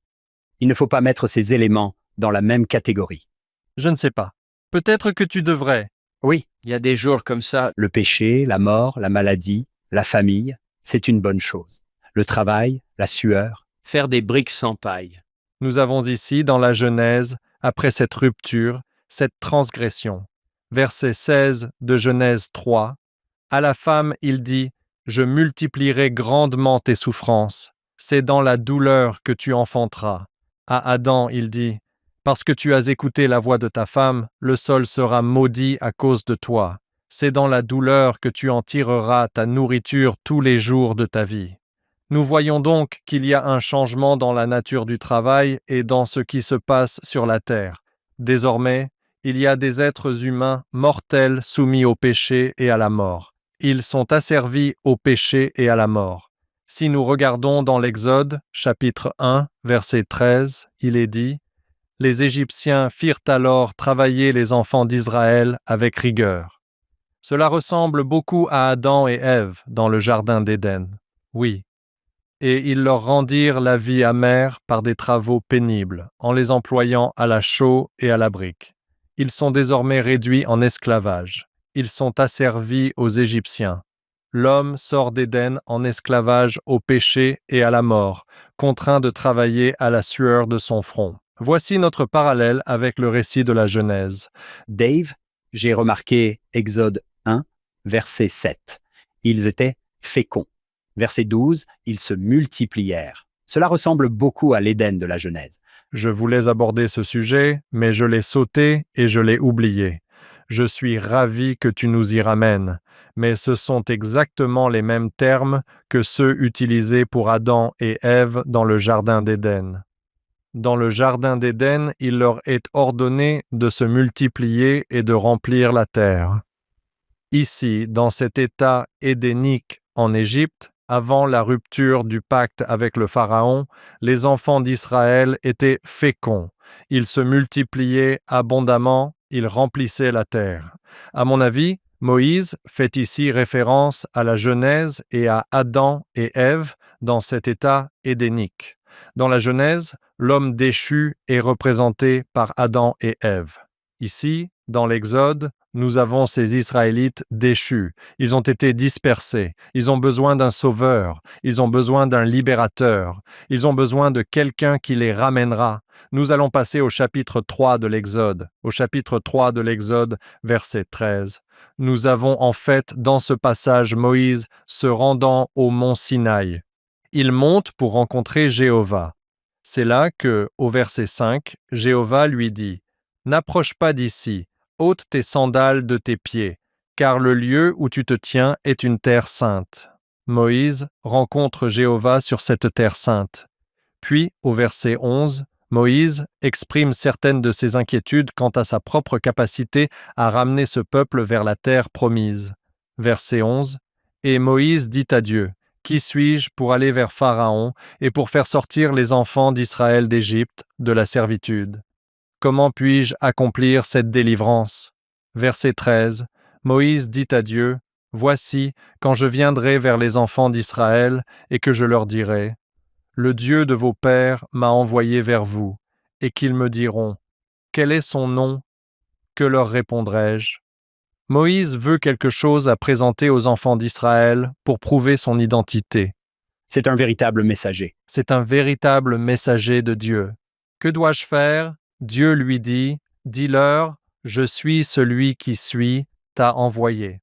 Il ne faut pas mettre ces éléments dans la même catégorie. Je ne sais pas. Peut-être que tu devrais. Oui, Il y a des jours comme ça. le péché, la mort, la maladie, la famille, c'est une bonne chose. Le travail, la sueur. Faire des briques sans paille. Nous avons ici, dans la Genèse, après cette rupture, cette transgression. Verset 16 de Genèse 3. À la femme, il dit « Je multiplierai grandement tes souffrances. C'est dans la douleur que tu enfanteras. » À Adam, il dit « Parce que tu as écouté la voix de ta femme, le sol sera maudit à cause de toi. C'est dans la douleur que tu en tireras ta nourriture tous les jours de ta vie. » Nous voyons donc qu'il y a un changement dans la nature du travail et dans ce qui se passe sur la terre. Désormais, il y a des êtres humains mortels soumis au péché et à la mort. Ils sont asservis au péché et à la mort. Si nous regardons dans l'Exode, chapitre 1, verset 13, il est dit « Les Égyptiens firent alors travailler les enfants d'Israël avec rigueur. » Cela ressemble beaucoup à Adam et Ève dans le jardin d'Éden. Oui. Et ils leur rendirent la vie amère par des travaux pénibles, en les employant à la chaux et à la brique. Ils sont désormais réduits en esclavage. Ils sont asservis aux Égyptiens. L'homme sort d'Éden en esclavage au péché et à la mort, contraint de travailler à la sueur de son front. Voici notre parallèle avec le récit de la Genèse. Dave, j'ai remarqué Exode 1, verset 7. Ils étaient féconds. Verset 12, ils se multiplièrent. Cela ressemble beaucoup à l'Éden de la Genèse. Je voulais aborder ce sujet, mais je l'ai sauté et je l'ai oublié. Je suis ravi que tu nous y ramènes, mais ce sont exactement les mêmes termes que ceux utilisés pour Adam et Ève dans le jardin d'Éden. Dans le jardin d'Éden, il leur est ordonné de se multiplier et de remplir la terre. Ici, dans cet état édénique en Égypte, avant la rupture du pacte avec le Pharaon, les enfants d'Israël étaient féconds. Ils se multipliaient abondamment, ils remplissaient la terre. À mon avis, Moïse fait ici référence à la Genèse et à Adam et Ève dans cet état édénique. Dans la Genèse, l'homme déchu est représenté par Adam et Ève. Ici, dans l'Exode, nous avons ces Israélites déchus. Ils ont été dispersés. Ils ont besoin d'un sauveur. Ils ont besoin d'un libérateur. Ils ont besoin de quelqu'un qui les ramènera. Nous allons passer au chapitre 3 de l'Exode. Au chapitre 3 de l'Exode, verset 13. Nous avons en fait dans ce passage Moïse se rendant au mont Sinaï. Il monte pour rencontrer Jéhovah. C'est là que, au verset 5, Jéhovah lui dit « N'approche pas d'ici. Ôte tes sandales de tes pieds, car le lieu où tu te tiens est une terre sainte. » Moïse rencontre Jéhovah sur cette terre sainte. Puis, au verset 11, Moïse exprime certaines de ses inquiétudes quant à sa propre capacité à ramener ce peuple vers la terre promise. Verset 11. Et Moïse dit à Dieu, « Qui suis-je pour aller vers Pharaon et pour faire sortir les enfants d'Israël d'Égypte, de la servitude? Comment puis-je accomplir cette délivrance ?» Verset 13. Moïse dit à Dieu, « Voici, quand je viendrai vers les enfants d'Israël et que je leur dirai, « Le Dieu de vos pères m'a envoyé vers vous, et qu'ils me diront, « Quel est son nom ?» Que leur répondrai-je ? Moïse veut quelque chose à présenter aux enfants d'Israël pour prouver son identité. C'est un véritable messager. C'est un véritable messager de Dieu. Que dois-je faire ? Dieu lui dit, « Dis-leur, je suis celui qui suis, t'a envoyé. »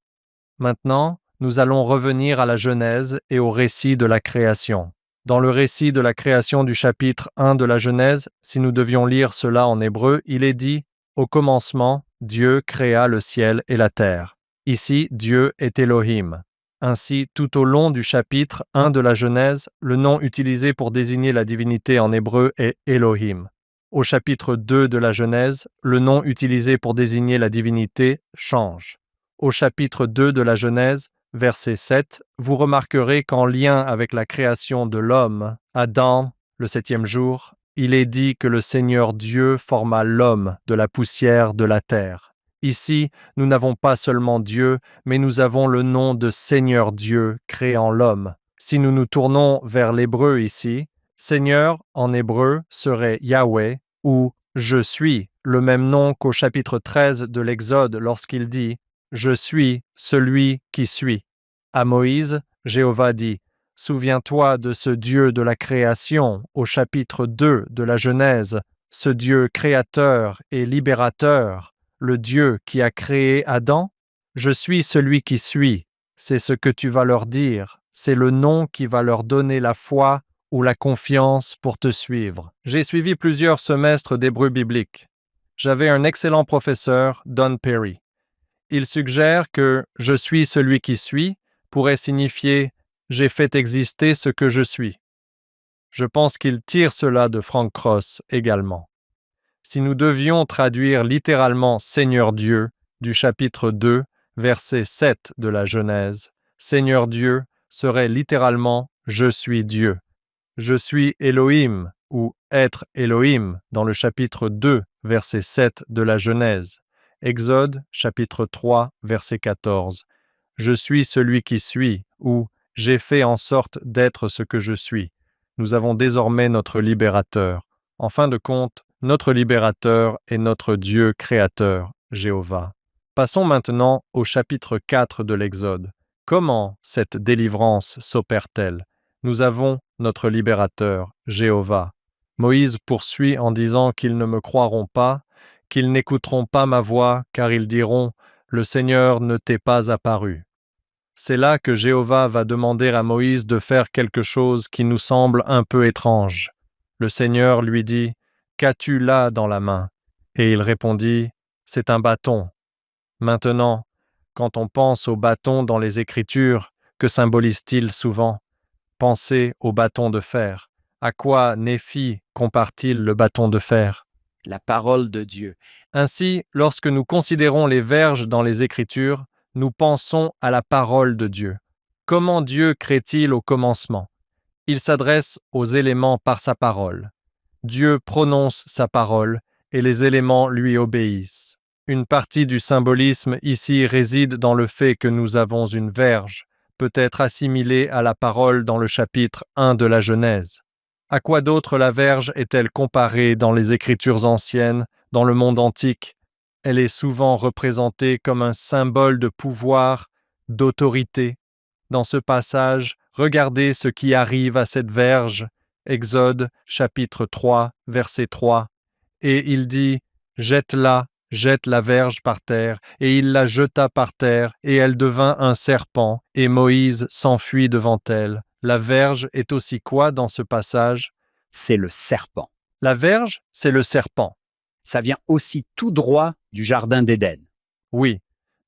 Maintenant, nous allons revenir à la Genèse et au récit de la création. Dans le récit de la création du chapitre 1 de la Genèse, si nous devions lire cela en hébreu, il est dit « Au commencement, Dieu créa le ciel et la terre. » Ici, Dieu est Elohim. Ainsi, tout au long du chapitre 1 de la Genèse, le nom utilisé pour désigner la divinité en hébreu est Elohim. Au chapitre 2 de la Genèse, le nom utilisé pour désigner la divinité change. Au chapitre 2 de la Genèse, verset 7, vous remarquerez qu'en lien avec la création de l'homme, Adam, le 7e jour, il est dit que le Seigneur Dieu forma l'homme de la poussière de la terre. Ici, nous n'avons pas seulement Dieu, mais nous avons le nom de Seigneur Dieu créant l'homme. Si nous nous tournons vers l'hébreu ici, Seigneur en hébreu serait Yahweh ou Je suis, le même nom qu'au chapitre 13 de l'Exode lorsqu'il dit « Je suis celui qui suis ». À Moïse, Jéhovah dit « Souviens-toi de ce Dieu de la création au chapitre 2 de la Genèse, ce Dieu créateur et libérateur, le Dieu qui a créé Adam. Je suis celui qui suis, c'est ce que tu vas leur dire, c'est le nom qui va leur donner la foi ou la confiance pour te suivre. » J'ai suivi plusieurs semestres d'hébreu biblique. J'avais un excellent professeur, Don Perry. Il suggère que « je suis celui qui suis » pourrait signifier « j'ai fait exister ce que je suis ». Je pense qu'il tire cela de Frank Cross également. Si nous devions traduire littéralement « Seigneur Dieu » du chapitre 2, verset 7 de la Genèse, « Seigneur Dieu » serait littéralement « je suis Dieu ». Je suis Elohim ou être Elohim dans le chapitre 2, verset 7 de la Genèse. Exode, chapitre 3, verset 14. Je suis celui qui suis ou j'ai fait en sorte d'être ce que je suis. Nous avons désormais notre libérateur. En fin de compte, notre libérateur est notre Dieu créateur, Jéhovah. Passons maintenant au chapitre 4 de l'Exode. Comment cette délivrance s'opère-t-elle ? Nous avons notre libérateur, Jéhovah. Moïse poursuit en disant qu'ils ne me croiront pas, qu'ils n'écouteront pas ma voix, car ils diront « Le Seigneur ne t'est pas apparu ». C'est là que Jéhovah va demander à Moïse de faire quelque chose qui nous semble un peu étrange. Le Seigneur lui dit « Qu'as-tu là dans la main ?» Et il répondit « C'est un bâton ». Maintenant, quand on pense au bâton dans les Écritures, que symbolise-t-il souvent ? Pensez au bâton de fer. À quoi Néphi compare-t-il le bâton de fer ? La parole de Dieu. Ainsi, lorsque nous considérons les verges dans les Écritures, nous pensons à la parole de Dieu. Comment Dieu crée-t-il au commencement ? Il s'adresse aux éléments par sa parole. Dieu prononce sa parole et les éléments lui obéissent. Une partie du symbolisme ici réside dans le fait que nous avons une verge, peut être assimilée à la parole dans le chapitre 1 de la Genèse. À quoi d'autre la verge est-elle comparée dans les Écritures anciennes, dans le monde antique ? Elle est souvent représentée comme un symbole de pouvoir, d'autorité. Dans ce passage, regardez ce qui arrive à cette verge. Exode, chapitre 3, verset 3. Et il dit « Jette-la, jette la verge par terre. » Et il la jeta par terre, et elle devint un serpent, et Moïse s'enfuit devant elle. La verge est aussi quoi dans ce passage ? C'est le serpent. La verge, c'est le serpent. Ça vient aussi tout droit du Jardin d'Éden. Oui,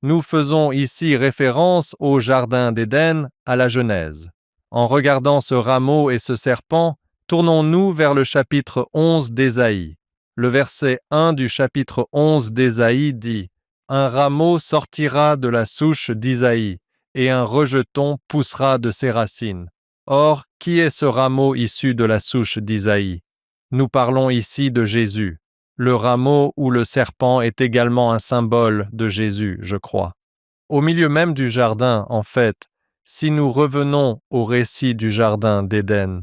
nous faisons ici référence au Jardin d'Éden à la Genèse. En regardant ce rameau et ce serpent, Tournons-nous vers le chapitre 11 d'Ésaïe. Le verset 1 du chapitre 11 d'Ésaïe dit « Un rameau sortira de la souche d'Isaïe, et un rejeton poussera de ses racines. » Or, qui est ce rameau issu de la souche d'Isaïe? Nous parlons ici de Jésus. Le rameau ou le serpent est également un symbole de Jésus, je crois. Au milieu même du jardin, en fait, si nous revenons au récit du jardin d'Éden,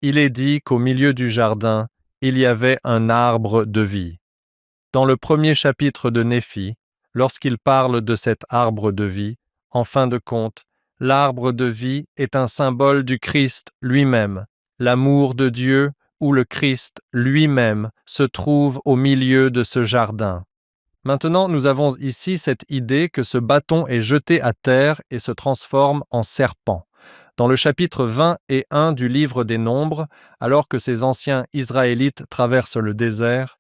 il est dit qu'au milieu du jardin, il y avait un arbre de vie. Dans le premier chapitre de Néphi, lorsqu'il parle de cet arbre de vie, en fin de compte, l'arbre de vie est un symbole du Christ lui-même. L'amour de Dieu ou le Christ lui-même se trouve au milieu de ce jardin. Maintenant, nous avons ici cette idée que ce bâton est jeté à terre et se transforme en serpent. Dans le chapitre 20 et 1 du livre des Nombres, alors que ces anciens Israélites traversent le désert,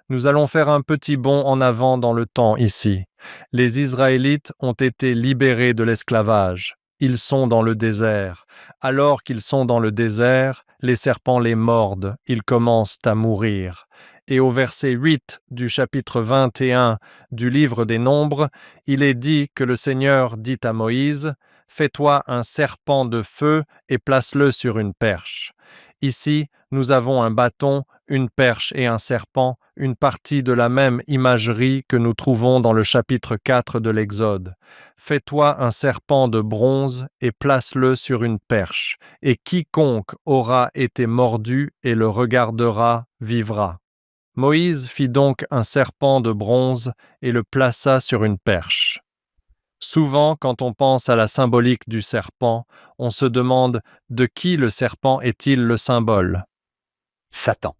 nous allons faire un petit bond en avant dans le temps ici. Les Israélites ont été libérés de l'esclavage. Ils sont dans le désert. Alors qu'ils sont dans le désert, les serpents les mordent. Ils commencent à mourir. Et au verset 8 du chapitre 21 du livre des Nombres, il est dit que le Seigneur dit à Moïse « Fais-toi un serpent de feu et place-le sur une perche. » Ici, nous avons un bâton, une perche et un serpent, une partie de la même imagerie que nous trouvons dans le chapitre 4 de l'Exode. Fais-toi un serpent de bronze et place-le sur une perche, et quiconque aura été mordu et le regardera vivra. Moïse fit donc un serpent de bronze et le plaça sur une perche. Souvent, quand on pense à la symbolique du serpent, on se demande de qui le serpent est-il le symbole? Satan.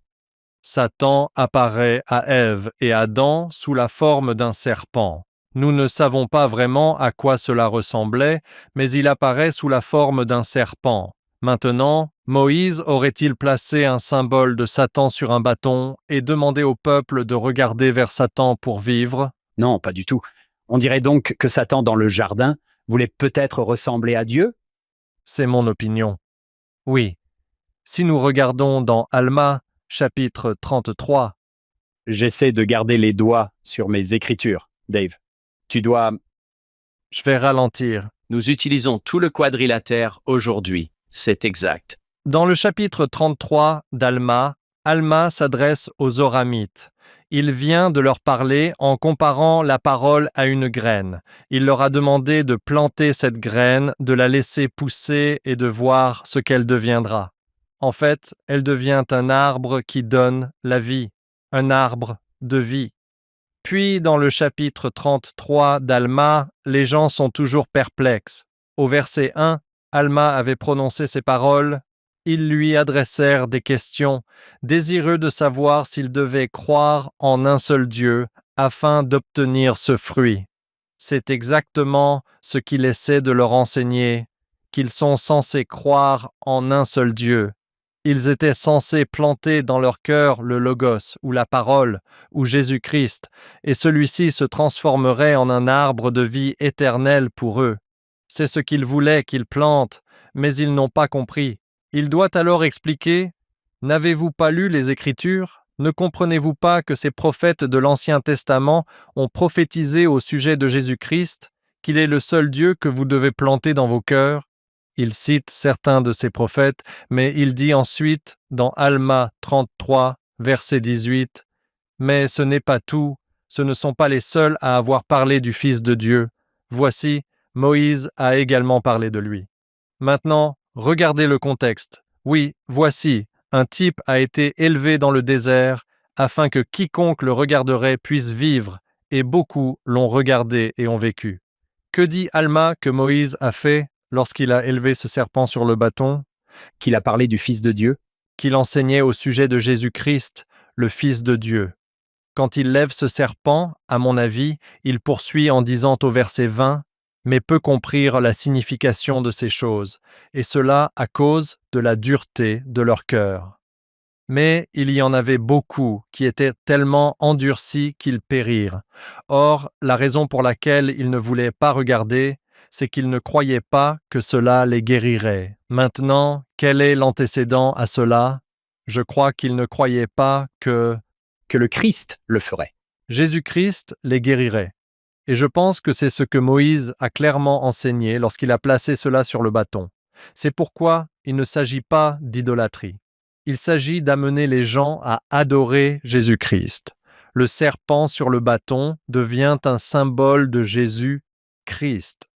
Satan apparaît à Ève et Adam sous la forme d'un serpent. Nous ne savons pas vraiment à quoi cela ressemblait, mais il apparaît sous la forme d'un serpent. Maintenant, Moïse aurait-il placé un symbole de Satan sur un bâton et demandé au peuple de regarder vers Satan pour vivre? Non, pas du tout. On dirait donc que Satan dans le jardin voulait peut-être ressembler à Dieu? C'est mon opinion. Oui. Si nous regardons dans Alma, chapitre 33, J'essaie de garder les doigts sur mes écritures, Dave. Tu dois... je vais ralentir. Nous utilisons tout le quadrilatère aujourd'hui. C'est exact. Dans le chapitre 33 d'Alma, Alma s'adresse aux Oramites. Il vient de leur parler en comparant la parole à une graine. Il leur a demandé de planter cette graine, de la laisser pousser et de voir ce qu'elle deviendra. En fait, elle devient un arbre qui donne la vie, un arbre de vie. Puis, dans le chapitre 33 d'Alma, les gens sont toujours perplexes. Au verset 1, Alma avait prononcé ces paroles. Ils lui adressèrent des questions, désireux de savoir s'ils devaient croire en un seul Dieu afin d'obtenir ce fruit. C'est exactement ce qu'il essaie de leur enseigner, qu'ils sont censés croire en un seul Dieu. Ils étaient censés planter dans leur cœur le Logos, ou la parole, ou Jésus-Christ, et celui-ci se transformerait en un arbre de vie éternelle pour eux. C'est ce qu'ils voulaient qu'ils plantent, mais ils n'ont pas compris. Il doit alors expliquer « N'avez-vous pas lu les Écritures? Ne comprenez-vous pas que ces prophètes de l'Ancien Testament ont prophétisé au sujet de Jésus-Christ, qu'il est le seul Dieu que vous devez planter dans vos cœurs ?» Il cite certains de ces prophètes, mais il dit ensuite, dans Alma 33, verset 18, « Mais ce n'est pas tout, ce ne sont pas les seuls à avoir parlé du Fils de Dieu. Voici, Moïse a également parlé de lui. » Maintenant, regardez le contexte. Oui, voici, un type a été élevé dans le désert afin que quiconque le regarderait puisse vivre, et beaucoup l'ont regardé et ont vécu. Que dit Alma que Moïse a fait lorsqu'il a élevé ce serpent sur le bâton? Qu'il a parlé du Fils de Dieu? Qu'il enseignait au sujet de Jésus-Christ, le Fils de Dieu. Quand il lève ce serpent, à mon avis, il poursuit en disant au verset 20, mais peu comprirent la signification de ces choses, et cela à cause de la dureté de leur cœur. Mais il y en avait beaucoup qui étaient tellement endurcis qu'ils périrent. Or, la raison pour laquelle ils ne voulaient pas regarder, c'est qu'ils ne croyaient pas que cela les guérirait. Maintenant, quel est l'antécédent à cela? Je crois qu'ils ne croyaient pas que le Christ le ferait. Jésus-Christ les guérirait. Et je pense que c'est ce que Moïse a clairement enseigné lorsqu'il a placé cela sur le bâton. C'est pourquoi il ne s'agit pas d'idolâtrie. Il s'agit d'amener les gens à adorer Jésus-Christ. Le serpent sur le bâton devient un symbole de Jésus-Christ.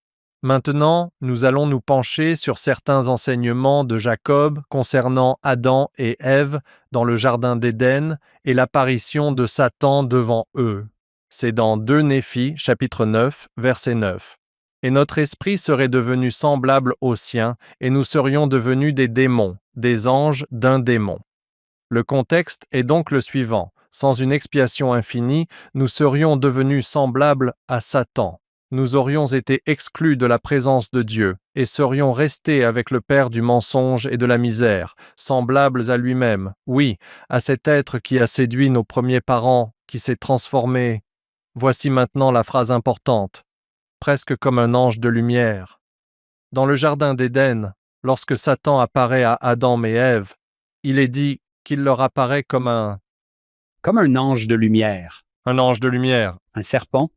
Maintenant, nous allons nous pencher sur certains enseignements de Jacob concernant Adam et Ève dans le jardin d'Éden et l'apparition de Satan devant eux. C'est dans 2 Néphi, chapitre 9, verset 9. Et notre esprit serait devenu semblable au sien, et nous serions devenus des démons, des anges d'un démon. Le contexte est donc le suivant. Sans une expiation infinie, nous serions devenus semblables à Satan. Nous aurions été exclus de la présence de Dieu et serions restés avec le père du mensonge et de la misère, semblables à lui-même, oui, à cet être qui a séduit nos premiers parents, qui s'est transformé. Voici maintenant la phrase importante, presque comme un ange de lumière. Dans le jardin d'Éden, lorsque Satan apparaît à Adam et Ève, il est dit qu'il leur apparaît comme un ange de lumière. Un ange de lumière. Un serpent?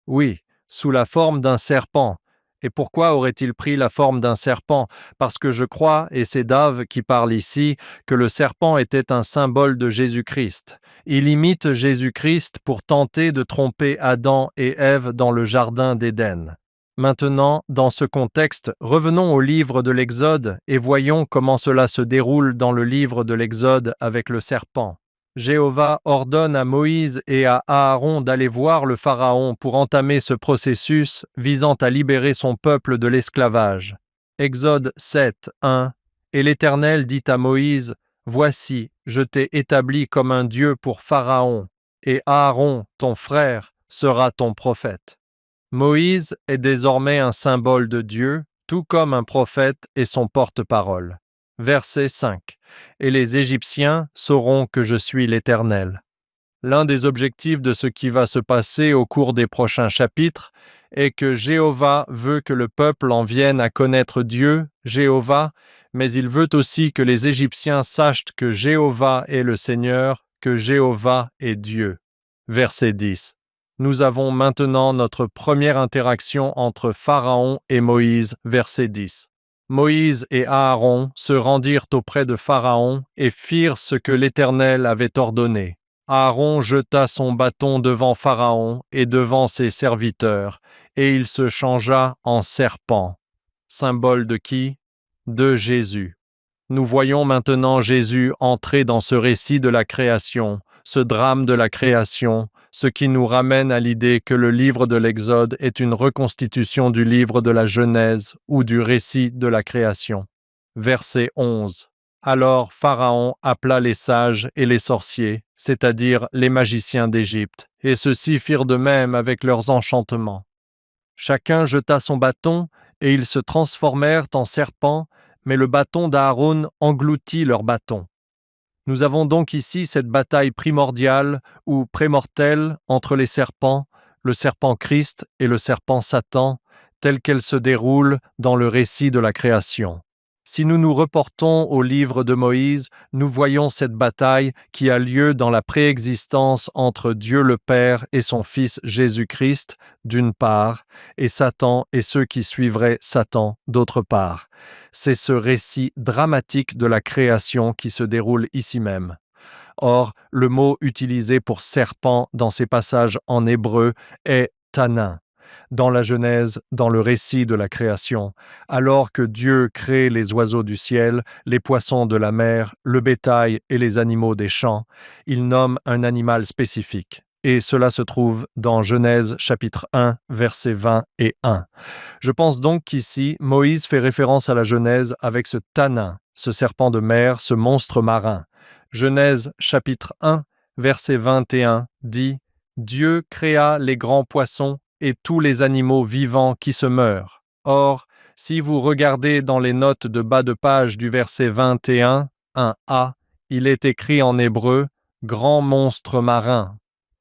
Oui, sous la forme d'un serpent. Et pourquoi aurait-il pris la forme d'un serpent? Parce que je crois, et c'est Dave qui parle ici, que le serpent était un symbole de Jésus-Christ. Il imite Jésus-Christ pour tenter de tromper Adam et Ève dans le jardin d'Éden. Maintenant, dans ce contexte, revenons au livre de l'Exode et voyons comment cela se déroule dans le livre de l'Exode avec le serpent. Jéhovah ordonne à Moïse et à Aaron d'aller voir le Pharaon pour entamer ce processus visant à libérer son peuple de l'esclavage. Exode 7, 1. Et l'Éternel dit à Moïse, « Voici, je t'ai établi comme un Dieu pour Pharaon, et Aaron, ton frère, sera ton prophète. » Moïse est désormais un symbole de Dieu, tout comme un prophète est son porte-parole. Verset 5. Et les Égyptiens sauront que je suis l'Éternel. L'un des objectifs de ce qui va se passer au cours des prochains chapitres est que Jéhovah veut que le peuple en vienne à connaître Dieu, Jéhovah, mais il veut aussi que les Égyptiens sachent que Jéhovah est le Seigneur, que Jéhovah est Dieu. Verset 10. Nous avons maintenant notre première interaction entre Pharaon et Moïse, verset 10. Moïse et Aaron se rendirent auprès de Pharaon et firent ce que l'Éternel avait ordonné. Aaron jeta son bâton devant Pharaon et devant ses serviteurs, et il se changea en serpent. Symbole de qui? De Jésus. Nous voyons maintenant Jésus entrer dans ce récit de la création, ce drame de la création, ce qui nous ramène à l'idée que le livre de l'Exode est une reconstitution du livre de la Genèse ou du récit de la création. Verset 11. Alors Pharaon appela les sages et les sorciers, c'est-à-dire les magiciens d'Égypte, et ceux-ci firent de même avec leurs enchantements. Chacun jeta son bâton, et ils se transformèrent en serpents, mais le bâton d'Aaron engloutit leur bâton. Nous avons donc ici cette bataille primordiale ou prémortelle entre les serpents, le serpent Christ et le serpent Satan, telle qu'elle se déroule dans le récit de la création. Si nous nous reportons au livre de Moïse, nous voyons cette bataille qui a lieu dans la préexistence entre Dieu le Père et son Fils Jésus-Christ, d'une part, et Satan et ceux qui suivraient Satan, d'autre part. C'est ce récit dramatique de la création qui se déroule ici même. Or, le mot utilisé pour serpent dans ces passages en hébreu est tanin. Dans la Genèse, dans le récit de la création, alors que Dieu crée les oiseaux du ciel, les poissons de la mer, le bétail et les animaux des champs, il nomme un animal spécifique. Et cela se trouve dans Genèse chapitre 1, versets 20 et 1. Je pense donc qu'ici, Moïse fait référence à la Genèse avec ce tanin, ce serpent de mer, ce monstre marin. Genèse chapitre 1, verset 21 dit « Dieu créa les grands poissons et tous les animaux vivants qui se meurent. » Or, si vous regardez dans les notes de bas de page du verset 21, 1a, il est écrit en hébreu « grand monstre marin ».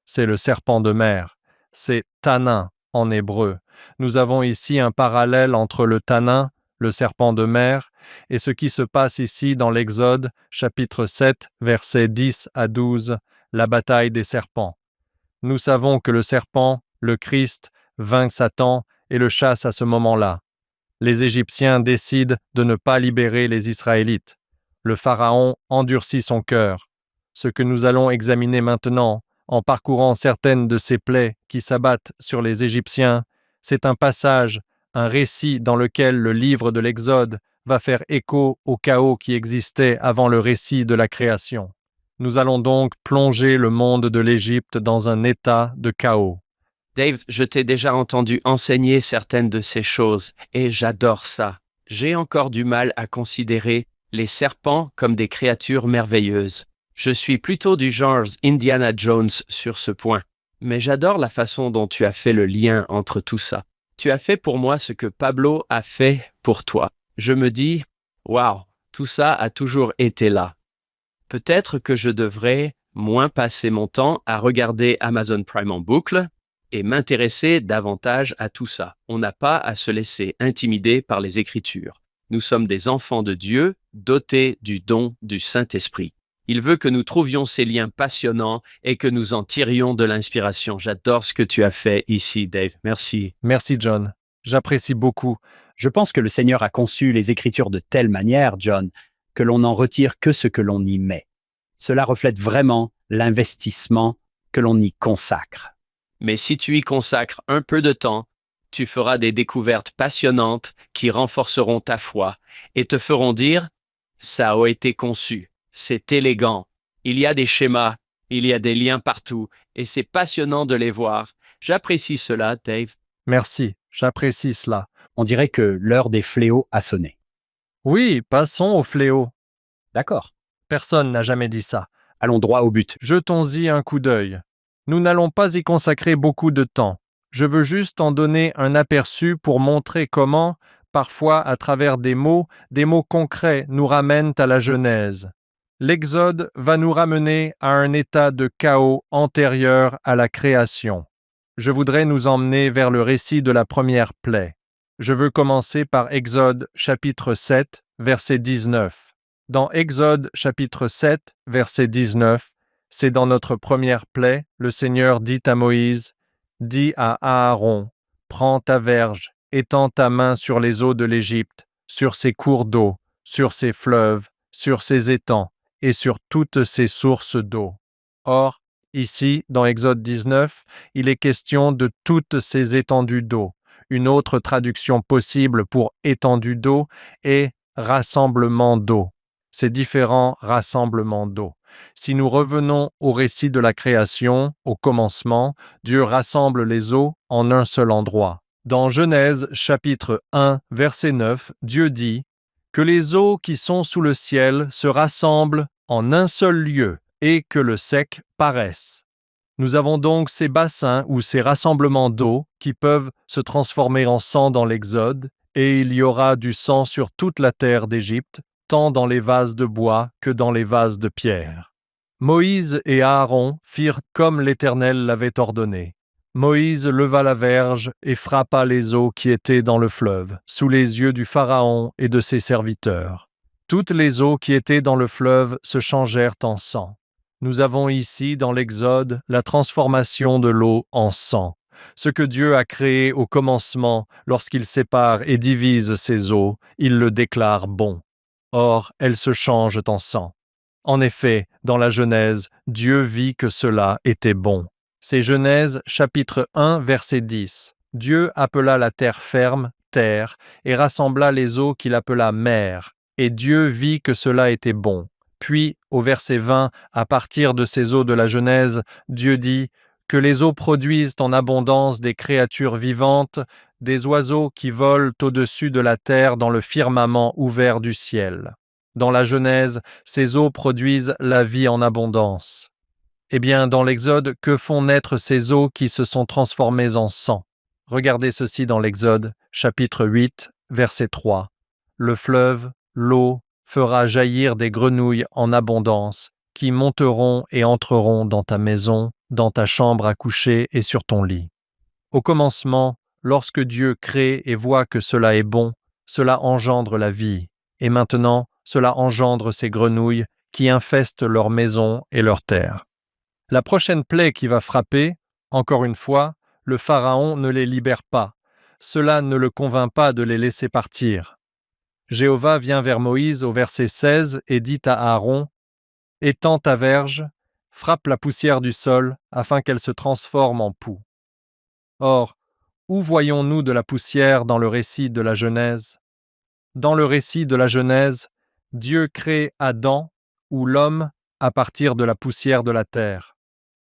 C'est le serpent de mer. C'est tanin en hébreu. Nous avons ici un parallèle entre le tanin, le serpent de mer, Et ce qui se passe ici dans l'Exode, chapitre 7, versets 10 à 12, la bataille des serpents. Nous savons que le serpent, le Christ, vainc Satan et le chasse à ce moment-là. Les Égyptiens décident de ne pas libérer les Israélites. Le Pharaon endurcit son cœur. Ce que nous allons examiner maintenant, en parcourant certaines de ces plaies qui s'abattent sur les Égyptiens, c'est un passage, un récit dans lequel le livre de l'Exode va faire écho au chaos qui existait avant le récit de la création. Nous allons donc plonger le monde de l'Égypte dans un état de chaos. Dave, je t'ai déjà entendu enseigner certaines de ces choses, et j'adore ça. J'ai encore du mal à considérer les serpents comme des créatures merveilleuses. Je suis plutôt du genre Indiana Jones sur ce point. Mais j'adore la façon dont tu as fait le lien entre tout ça. Tu as fait pour moi ce que Pablo a fait pour toi. Je me dis, waouh, tout ça a toujours été là. Peut-être que je devrais moins passer mon temps à regarder Amazon Prime en boucle et m'intéresser davantage à tout ça. On n'a pas à se laisser intimider par les Écritures. Nous sommes des enfants de Dieu, dotés du don du Saint-Esprit. Il veut que nous trouvions ces liens passionnants et que nous en tirions de l'inspiration. J'adore ce que tu as fait ici, Dave. Merci. Merci John, j'apprécie beaucoup. Je pense que le Seigneur a conçu les Écritures de telle manière, John, que l'on n'en retire que ce que l'on y met. Cela reflète vraiment l'investissement que l'on y consacre. Mais si tu y consacres un peu de temps, tu feras des découvertes passionnantes qui renforceront ta foi et te feront dire « ça a été conçu, c'est élégant, il y a des schémas, il y a des liens partout et c'est passionnant de les voir. » J'apprécie cela, Dave. Merci, j'apprécie cela. On dirait que l'heure des fléaux a sonné. Oui, passons au fléau. D'accord. Personne n'a jamais dit ça. Allons droit au but. Jetons-y un coup d'œil. Nous n'allons pas y consacrer beaucoup de temps. Je veux juste en donner un aperçu pour montrer comment, parfois à travers des mots concrets nous ramènent à la Genèse. L'Exode va nous ramener à un état de chaos antérieur à la création. Je voudrais nous emmener vers le récit de la première plaie. Je veux commencer par Exode chapitre 7, verset 19. Dans Exode chapitre 7, verset 19, c'est dans notre première plaie, le Seigneur dit à Moïse, « Dis à Aaron, prends ta verge, étends ta main sur les eaux de l'Égypte, sur ses cours d'eau, sur ses fleuves, sur ses étangs et sur toutes ses sources d'eau. » Or, ici, dans Exode 19, il est question de toutes ces étendues d'eau. Une autre traduction possible pour étendue d'eau est rassemblement d'eau. Ces différents rassemblements d'eau. Si nous revenons au récit de la création, au commencement, Dieu rassemble les eaux en un seul endroit. Dans Genèse chapitre 1, verset 9, Dieu dit « Que les eaux qui sont sous le ciel se rassemblent en un seul lieu et que le sec paraisse. » Nous avons donc ces bassins ou ces rassemblements d'eau qui peuvent se transformer en sang dans l'Exode, et il y aura du sang sur toute la terre d'Égypte, tant dans les vases de bois que dans les vases de pierre. Moïse et Aaron firent comme l'Éternel l'avait ordonné. Moïse leva la verge et frappa les eaux qui étaient dans le fleuve, sous les yeux du Pharaon et de ses serviteurs. Toutes les eaux qui étaient dans le fleuve se changèrent en sang. Nous avons ici, dans l'Exode, la transformation de l'eau en sang. Ce que Dieu a créé au commencement, lorsqu'il sépare et divise ces eaux, il le déclare bon. Or, elles se changent en sang. En effet, dans la Genèse, Dieu vit que cela était bon. C'est Genèse chapitre 1, verset 10. Dieu appela la terre ferme, terre, et rassembla les eaux qu'il appela mer. Et Dieu vit que cela était bon. Puis, au verset 20, à partir de ces eaux de la Genèse, Dieu dit « Que les eaux produisent en abondance des créatures vivantes, des oiseaux qui volent au-dessus de la terre dans le firmament ouvert du ciel. » Dans la Genèse, ces eaux produisent la vie en abondance. Eh bien, dans l'Exode, que font naître ces eaux qui se sont transformées en sang? Regardez ceci dans l'Exode, chapitre 8, verset 3. Le fleuve, l'eau, fera jaillir des grenouilles en abondance, qui monteront et entreront dans ta maison, dans ta chambre à coucher et sur ton lit. Au commencement, lorsque Dieu crée et voit que cela est bon, cela engendre la vie. et maintenant cela engendre ces grenouilles qui infestent leurs maisons et leurs terres. La prochaine plaie qui va frapper, encore une fois, le Pharaon ne les libère pas. Cela ne le convainc pas de les laisser partir. Jéhovah vient vers Moïse au verset 16 et dit à Aaron, « Étends ta verge, frappe la poussière du sol afin qu'elle se transforme en poux. » Or, où voyons-nous de la poussière dans le récit de la Genèse ? Dans le récit de la Genèse, Dieu crée Adam, ou l'homme, à partir de la poussière de la terre.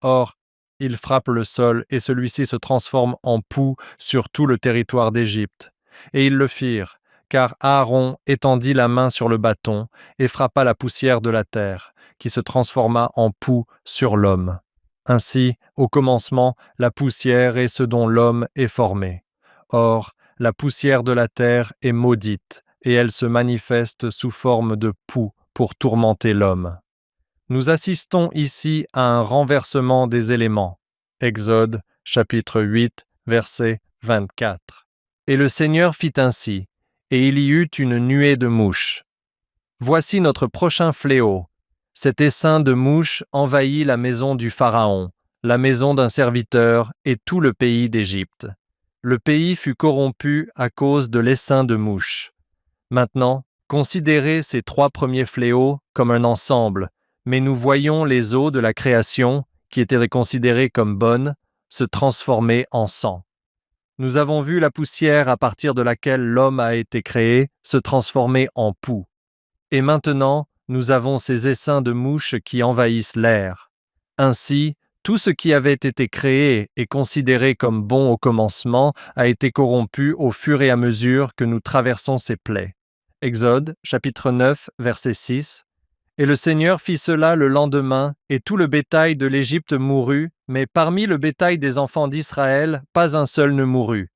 Or, il frappe le sol et celui-ci se transforme en poux sur tout le territoire d'Égypte. Et ils le firent, car Aaron étendit la main sur le bâton et frappa la poussière de la terre, qui se transforma en poux sur l'homme. Ainsi, au commencement, la poussière est ce dont l'homme est formé. Or, la poussière de la terre est maudite, et elle se manifeste sous forme de poux pour tourmenter l'homme. Nous assistons ici à un renversement des éléments. Exode, chapitre 8, verset 24. Et le Seigneur fit ainsi, et il y eut une nuée de mouches. Voici notre prochain fléau. Cet essaim de mouches envahit la maison du Pharaon, la maison d'un serviteur et tout le pays d'Égypte. Le pays fut corrompu à cause de l'essaim de mouches. Maintenant, considérez ces 3 premiers fléaux comme un ensemble, mais nous voyons les eaux de la création, qui étaient considérées comme bonnes, se transformer en sang. Nous avons vu la poussière à partir de laquelle l'homme a été créé se transformer en poux. Et maintenant, nous avons ces essaims de mouches qui envahissent l'air. Ainsi, tout ce qui avait été créé et considéré comme bon au commencement a été corrompu au fur et à mesure que nous traversons ces plaies. Exode, chapitre 9, verset 6. Et le Seigneur fit cela le lendemain, et tout le bétail de l'Égypte mourut, mais parmi le bétail des enfants d'Israël, pas un seul ne mourut.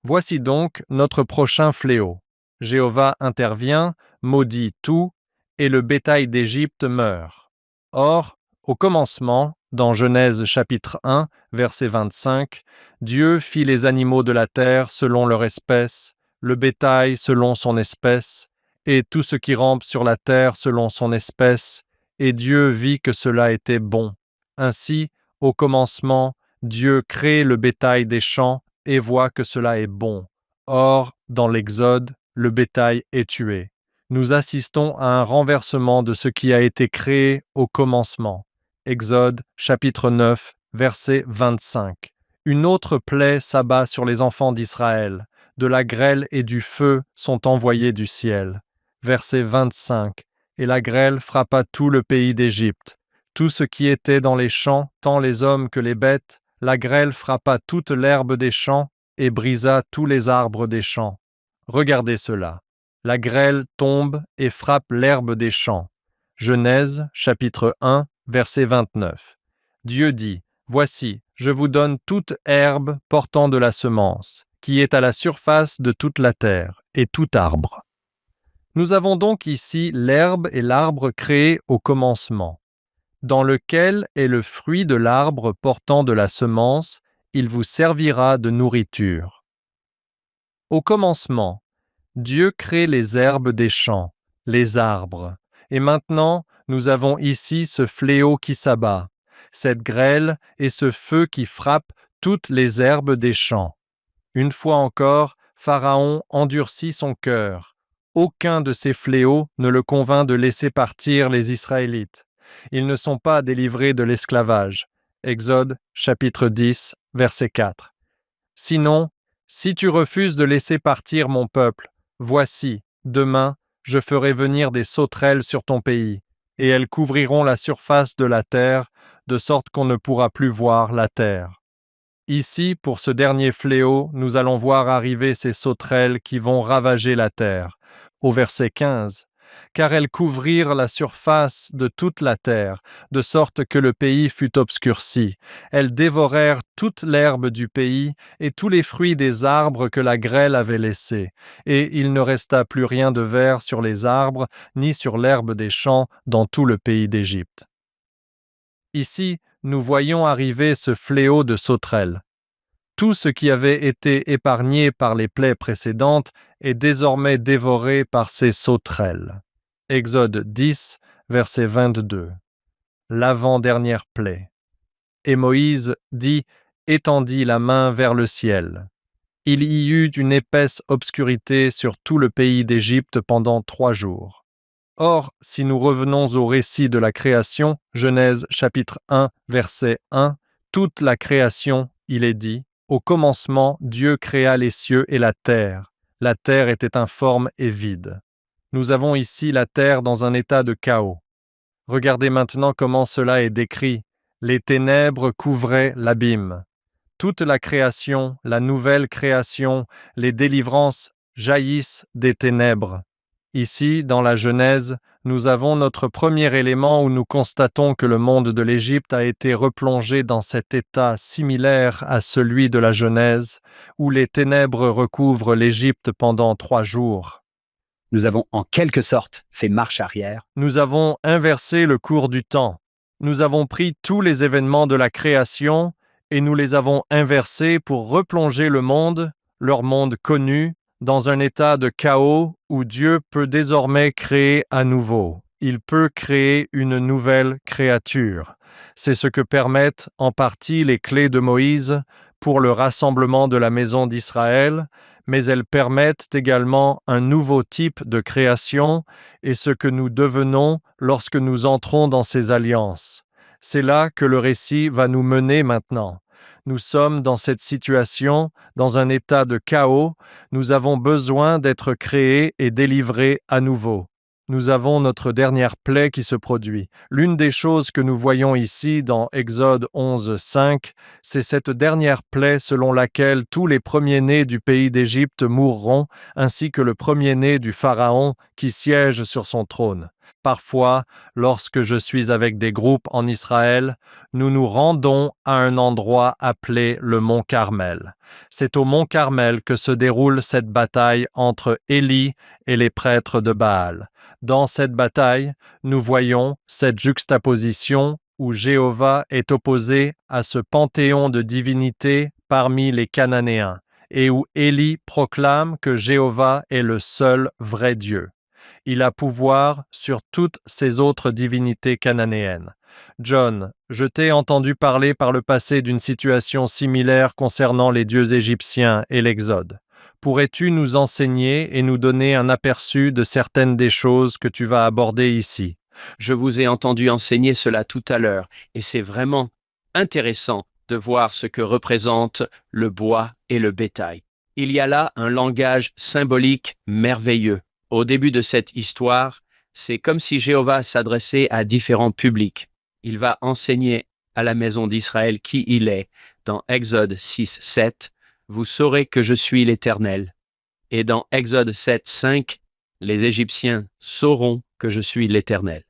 Voici donc notre prochain fléau. Jéhovah intervient, maudit tout, et le bétail d'Égypte meurt. Or, au commencement, dans Genèse chapitre 1, verset 25, Dieu fit les animaux de la terre selon leur espèce, le bétail selon son espèce, et tout ce qui rampe sur la terre selon son espèce, et Dieu vit que cela était bon. Ainsi, au commencement, Dieu crée le bétail des champs et voit que cela est bon. Or, dans l'Exode, le bétail est tué. Nous assistons à un renversement de ce qui a été créé au commencement. Exode, chapitre 9, verset 25. Une autre plaie s'abat sur les enfants d'Israël. De la grêle et du feu sont envoyés du ciel. Verset 25. Et la grêle frappa tout le pays d'Égypte. Tout ce qui était dans les champs, tant les hommes que les bêtes, la grêle frappa toute l'herbe des champs et brisa tous les arbres des champs. Regardez cela. La grêle tombe et frappe l'herbe des champs. Genèse, chapitre 1, verset 29. Dieu dit, « Voici, je vous donne toute herbe portant de la semence, qui est à la surface de toute la terre, et tout arbre. » Nous avons donc ici l'herbe et l'arbre créés au commencement. Dans lequel est le fruit de l'arbre portant de la semence, il vous servira de nourriture. Au commencement, Dieu crée les herbes des champs, les arbres, et maintenant nous avons ici ce fléau qui s'abat, cette grêle et ce feu qui frappe toutes les herbes des champs. Une fois encore, Pharaon endurcit son cœur. Aucun de ces fléaux ne le convainc de laisser partir les Israélites. Ils ne sont pas délivrés de l'esclavage. Exode, chapitre 10, verset 4. Sinon, si tu refuses de laisser partir mon peuple, voici, demain, je ferai venir des sauterelles sur ton pays, et elles couvriront la surface de la terre, de sorte qu'on ne pourra plus voir la terre. Ici, pour ce dernier fléau, nous allons voir arriver ces sauterelles qui vont ravager la terre. Au verset 15, « Car elles couvrirent la surface de toute la terre, de sorte que le pays fut obscurci. Elles dévorèrent toute l'herbe du pays et tous les fruits des arbres que la grêle avait laissés. Et il ne resta plus rien de vert sur les arbres, ni sur l'herbe des champs dans tout le pays d'Égypte. » Ici, nous voyons arriver ce fléau de sauterelles. Tout ce qui avait été épargné par les plaies précédentes est désormais dévoré par ces sauterelles. Exode 10, verset 22. L'avant-dernière plaie. Et Moïse dit « étendit la main vers le ciel ». Il y eut une épaisse obscurité sur tout le pays d'Égypte pendant 3 jours. Or, si nous revenons au récit de la création, Genèse chapitre 1, verset 1, toute la création, il est dit, au commencement, Dieu créa les cieux et la terre. La terre était informe et vide. Nous avons ici la terre dans un état de chaos. Regardez maintenant comment cela est décrit. Les ténèbres couvraient l'abîme. Toute la création, la nouvelle création, les délivrances jaillissent des ténèbres. Ici, dans la Genèse, nous avons notre premier élément où nous constatons que le monde de l'Égypte a été replongé dans cet état similaire à celui de la Genèse, où les ténèbres recouvrent l'Égypte pendant 3 jours. Nous avons en quelque sorte fait marche arrière. Nous avons inversé le cours du temps. Nous avons pris tous les événements de la création et nous les avons inversés pour replonger le monde, leur monde connu, dans un état de chaos où Dieu peut désormais créer à nouveau. Il peut créer une nouvelle créature. C'est ce que permettent en partie les clés de Moïse pour le rassemblement de la maison d'Israël, mais elles permettent également un nouveau type de création et ce que nous devenons lorsque nous entrons dans ces alliances. C'est là que le récit va nous mener maintenant. Nous sommes dans cette situation, dans un état de chaos. Nous avons besoin d'être créés et délivrés à nouveau. Nous avons notre dernière plaie qui se produit. L'une des choses que nous voyons ici dans Exode 11, 5, c'est cette dernière plaie selon laquelle tous les premiers-nés du pays d'Égypte mourront, ainsi que le premier-né du Pharaon qui siège sur son trône. Parfois, lorsque je suis avec des groupes en Israël, nous nous rendons à un endroit appelé le mont Carmel. C'est au mont Carmel que se déroule cette bataille entre Élie et les prêtres de Baal. Dans cette bataille, nous voyons cette juxtaposition où Jéhovah est opposé à ce panthéon de divinités parmi les Cananéens et où Élie proclame que Jéhovah est le seul vrai Dieu. Il a pouvoir sur toutes ces autres divinités cananéennes. John, je t'ai entendu parler par le passé d'une situation similaire concernant les dieux égyptiens et l'Exode. Pourrais-tu nous enseigner et nous donner un aperçu de certaines des choses que tu vas aborder ici? Je vous ai entendu enseigner cela tout à l'heure, et c'est vraiment intéressant de voir ce que représentent le bois et le bétail. Il y a là un langage symbolique merveilleux. Au début de cette histoire, c'est comme si Jéhovah s'adressait à différents publics. Il va enseigner à la maison d'Israël qui il est. Dans Exode 6, 7, vous saurez que je suis l'Éternel. Et dans Exode 7, 5, les Égyptiens sauront que je suis l'Éternel.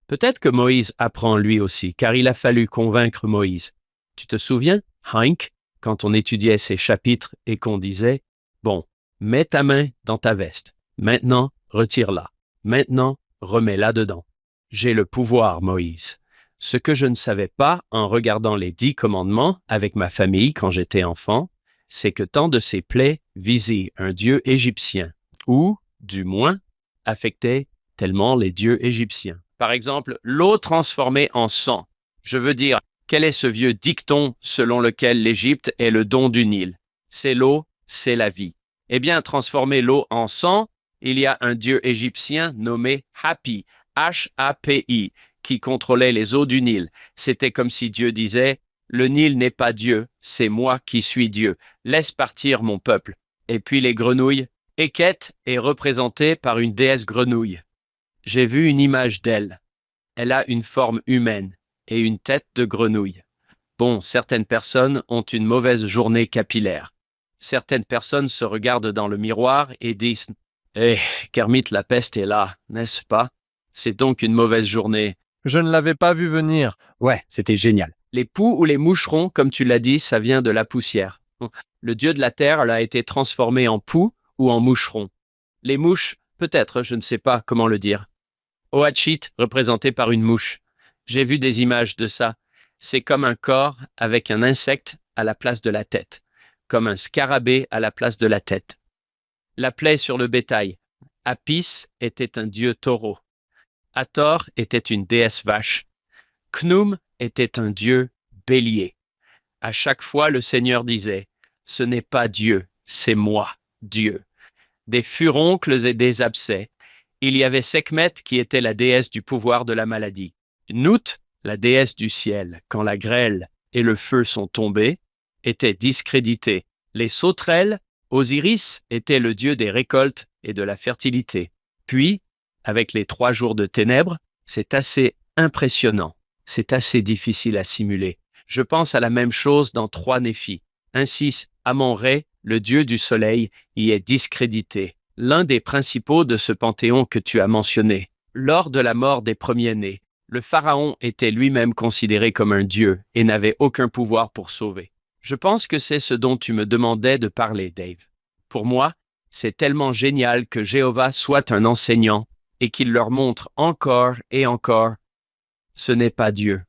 Peut-être que Moïse apprend lui aussi, car il a fallu convaincre Moïse. Tu te souviens, Hank, quand on étudiait ces chapitres et qu'on disait « Bon, mets ta main dans ta veste. Maintenant, retire-la. Maintenant, remets-la dedans. J'ai le pouvoir, Moïse. » Ce que je ne savais pas en regardant les 10 commandements avec ma famille quand j'étais enfant, c'est que tant de ces plaies visaient un dieu égyptien, ou, du moins, affectaient tellement les dieux égyptiens. Par exemple, l'eau transformée en sang. Je veux dire, quel est ce vieux dicton selon lequel l'Égypte est le don du Nil? C'est l'eau, c'est la vie. Eh bien, transformer l'eau en sang, il y a un dieu égyptien nommé Hapi, H-A-P-I, qui contrôlait les eaux du Nil. C'était comme si Dieu disait « Le Nil n'est pas Dieu, c'est moi qui suis Dieu. Laisse partir mon peuple. » Et puis les grenouilles. Eket est représentée par une déesse grenouille. J'ai vu une image d'elle. Elle a une forme humaine et une tête de grenouille. Bon, certaines personnes ont une mauvaise journée capillaire. Certaines personnes se regardent dans le miroir et disent « Eh, Kermit la peste est là, n'est-ce pas? C'est donc une mauvaise journée. » Je ne l'avais pas vu venir. Ouais, c'était génial. Les poux ou les moucherons, comme tu l'as dit, ça vient de la poussière. Le dieu de la terre a été transformé en poux ou en moucheron. Les mouches, peut-être, je ne sais pas comment le dire. Oachit, représenté par une mouche. J'ai vu des images de ça. C'est comme un corps avec un insecte à la place de la tête. comme un scarabée à la place de la tête. La plaie sur le bétail. Apis était un dieu taureau. Hathor était une déesse vache. Khnum était un dieu bélier. À chaque fois, le Seigneur disait « Ce n'est pas Dieu, c'est moi, Dieu ». Des furoncles et des abcès. Il y avait Sekhmet qui était la déesse du pouvoir de la maladie. Nout, la déesse du ciel, quand la grêle et le feu sont tombés, était discréditée. Les sauterelles, Osiris, était le dieu des récoltes et de la fertilité. Puis, avec les 3 jours de ténèbres, c'est assez impressionnant. C'est assez difficile à simuler. Je pense à la même chose dans 3 Néphis. Ainsi, Amon-Ré, le dieu du soleil, y est discrédité. L'un des principaux de ce panthéon que tu as mentionné. Lors de la mort des premiers-nés, le pharaon était lui-même considéré comme un dieu et n'avait aucun pouvoir pour sauver. Je pense que c'est ce dont tu me demandais de parler, Dave. Pour moi, c'est tellement génial que Jéhovah soit un enseignant et qu'il leur montre encore et encore « Ce n'est pas Dieu.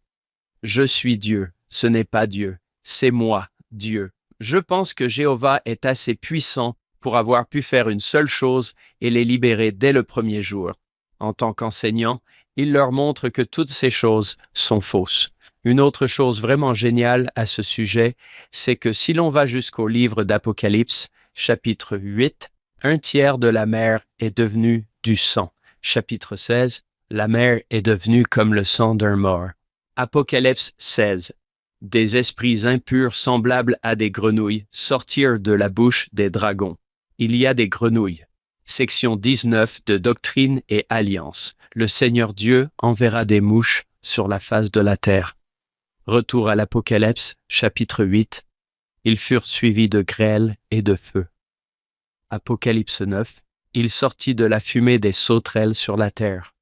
Je suis Dieu. Ce n'est pas Dieu. C'est moi, Dieu. » Je pense que Jéhovah est assez puissant pour avoir pu faire une seule chose et les libérer dès le premier jour. En tant qu'enseignant, il leur montre que toutes ces choses sont fausses. Une autre chose vraiment géniale à ce sujet, c'est que si l'on va jusqu'au livre d'Apocalypse, chapitre 8, 1/3 de la mer est devenue du sang. Chapitre 16, la mer est devenue comme le sang d'un mort. Apocalypse 16. Des esprits impurs semblables à des grenouilles sortirent de la bouche des dragons. Il y a des grenouilles. Section 19 de Doctrine et Alliance. Le Seigneur Dieu enverra des mouches sur la face de la terre. Retour à l'Apocalypse, chapitre 8. Ils furent suivis de grêle et de feu. Apocalypse 9. Il sortit de la fumée des sauterelles sur la terre.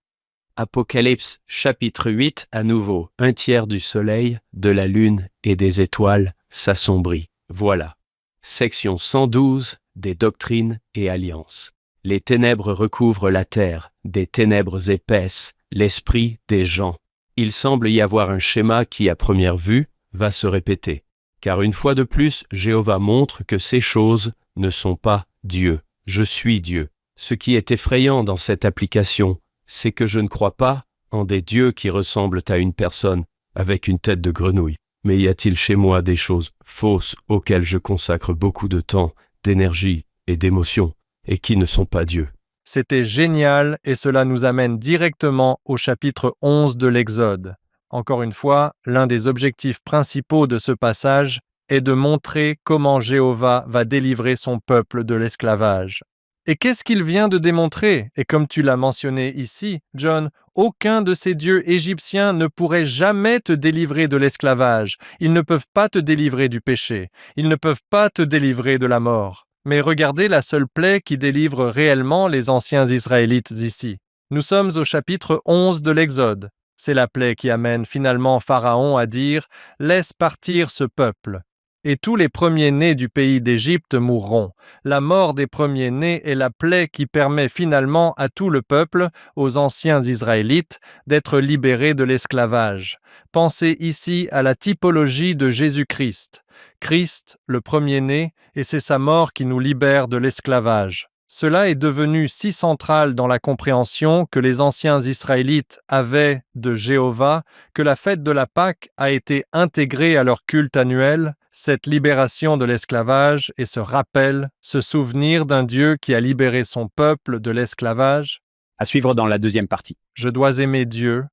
Apocalypse, chapitre 8, à nouveau, 1/3 du soleil, de la lune et des étoiles s'assombrit. Voilà. Section 112 des Doctrines et Alliances. Les ténèbres recouvrent la terre, des ténèbres épaisses, l'esprit des gens. Il semble y avoir un schéma qui, à première vue, va se répéter. Car une fois de plus, Jéhovah montre que ces choses ne sont pas Dieu. Je suis Dieu. Ce qui est effrayant dans cette application, c'est que je ne crois pas en des dieux qui ressemblent à une personne avec une tête de grenouille. Mais y a-t-il chez moi des choses fausses auxquelles je consacre beaucoup de temps, d'énergie et d'émotion, et qui ne sont pas Dieu? C'était génial et cela nous amène directement au chapitre 11 de l'Exode. Encore une fois, l'un des objectifs principaux de ce passage est de montrer comment Jéhovah va délivrer son peuple de l'esclavage. Et qu'est-ce qu'il vient de démontrer? Et comme tu l'as mentionné ici, John, aucun de ces dieux égyptiens ne pourrait jamais te délivrer de l'esclavage. Ils ne peuvent pas te délivrer du péché. Ils ne peuvent pas te délivrer de la mort. Mais regardez la seule plaie qui délivre réellement les anciens Israélites ici. Nous sommes au chapitre 11 de l'Exode. C'est la plaie qui amène finalement Pharaon à dire « Laisse partir ce peuple ». Et tous les premiers-nés du pays d'Égypte mourront. La mort des premiers-nés est la plaie qui permet finalement à tout le peuple, aux anciens Israélites, d'être libérés de l'esclavage. Pensez ici à la typologie de Jésus-Christ. Christ, le premier-né, et c'est sa mort qui nous libère de l'esclavage. Cela est devenu si central dans la compréhension que les anciens Israélites avaient de Jéhovah que la fête de la Pâque a été intégrée à leur culte annuel. Cette libération de l'esclavage et ce rappel, ce souvenir d'un Dieu qui a libéré son peuple de l'esclavage. À suivre dans la deuxième partie. Je dois aimer Dieu,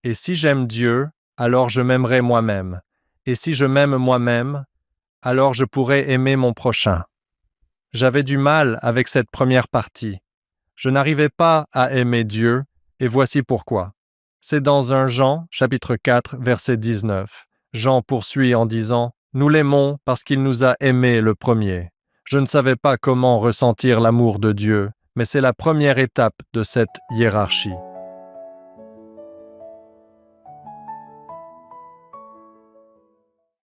et si j'aime Dieu, alors je m'aimerai moi-même. Et si je m'aime moi-même, alors je pourrai aimer mon prochain. J'avais du mal avec cette première partie. Je n'arrivais pas à aimer Dieu, et voici pourquoi. C'est dans 1 Jean, chapitre 4, verset 19. Jean poursuit en disant « Nous l'aimons parce qu'il nous a aimés le premier. » Je ne savais pas comment ressentir l'amour de Dieu, mais c'est la première étape de cette hiérarchie.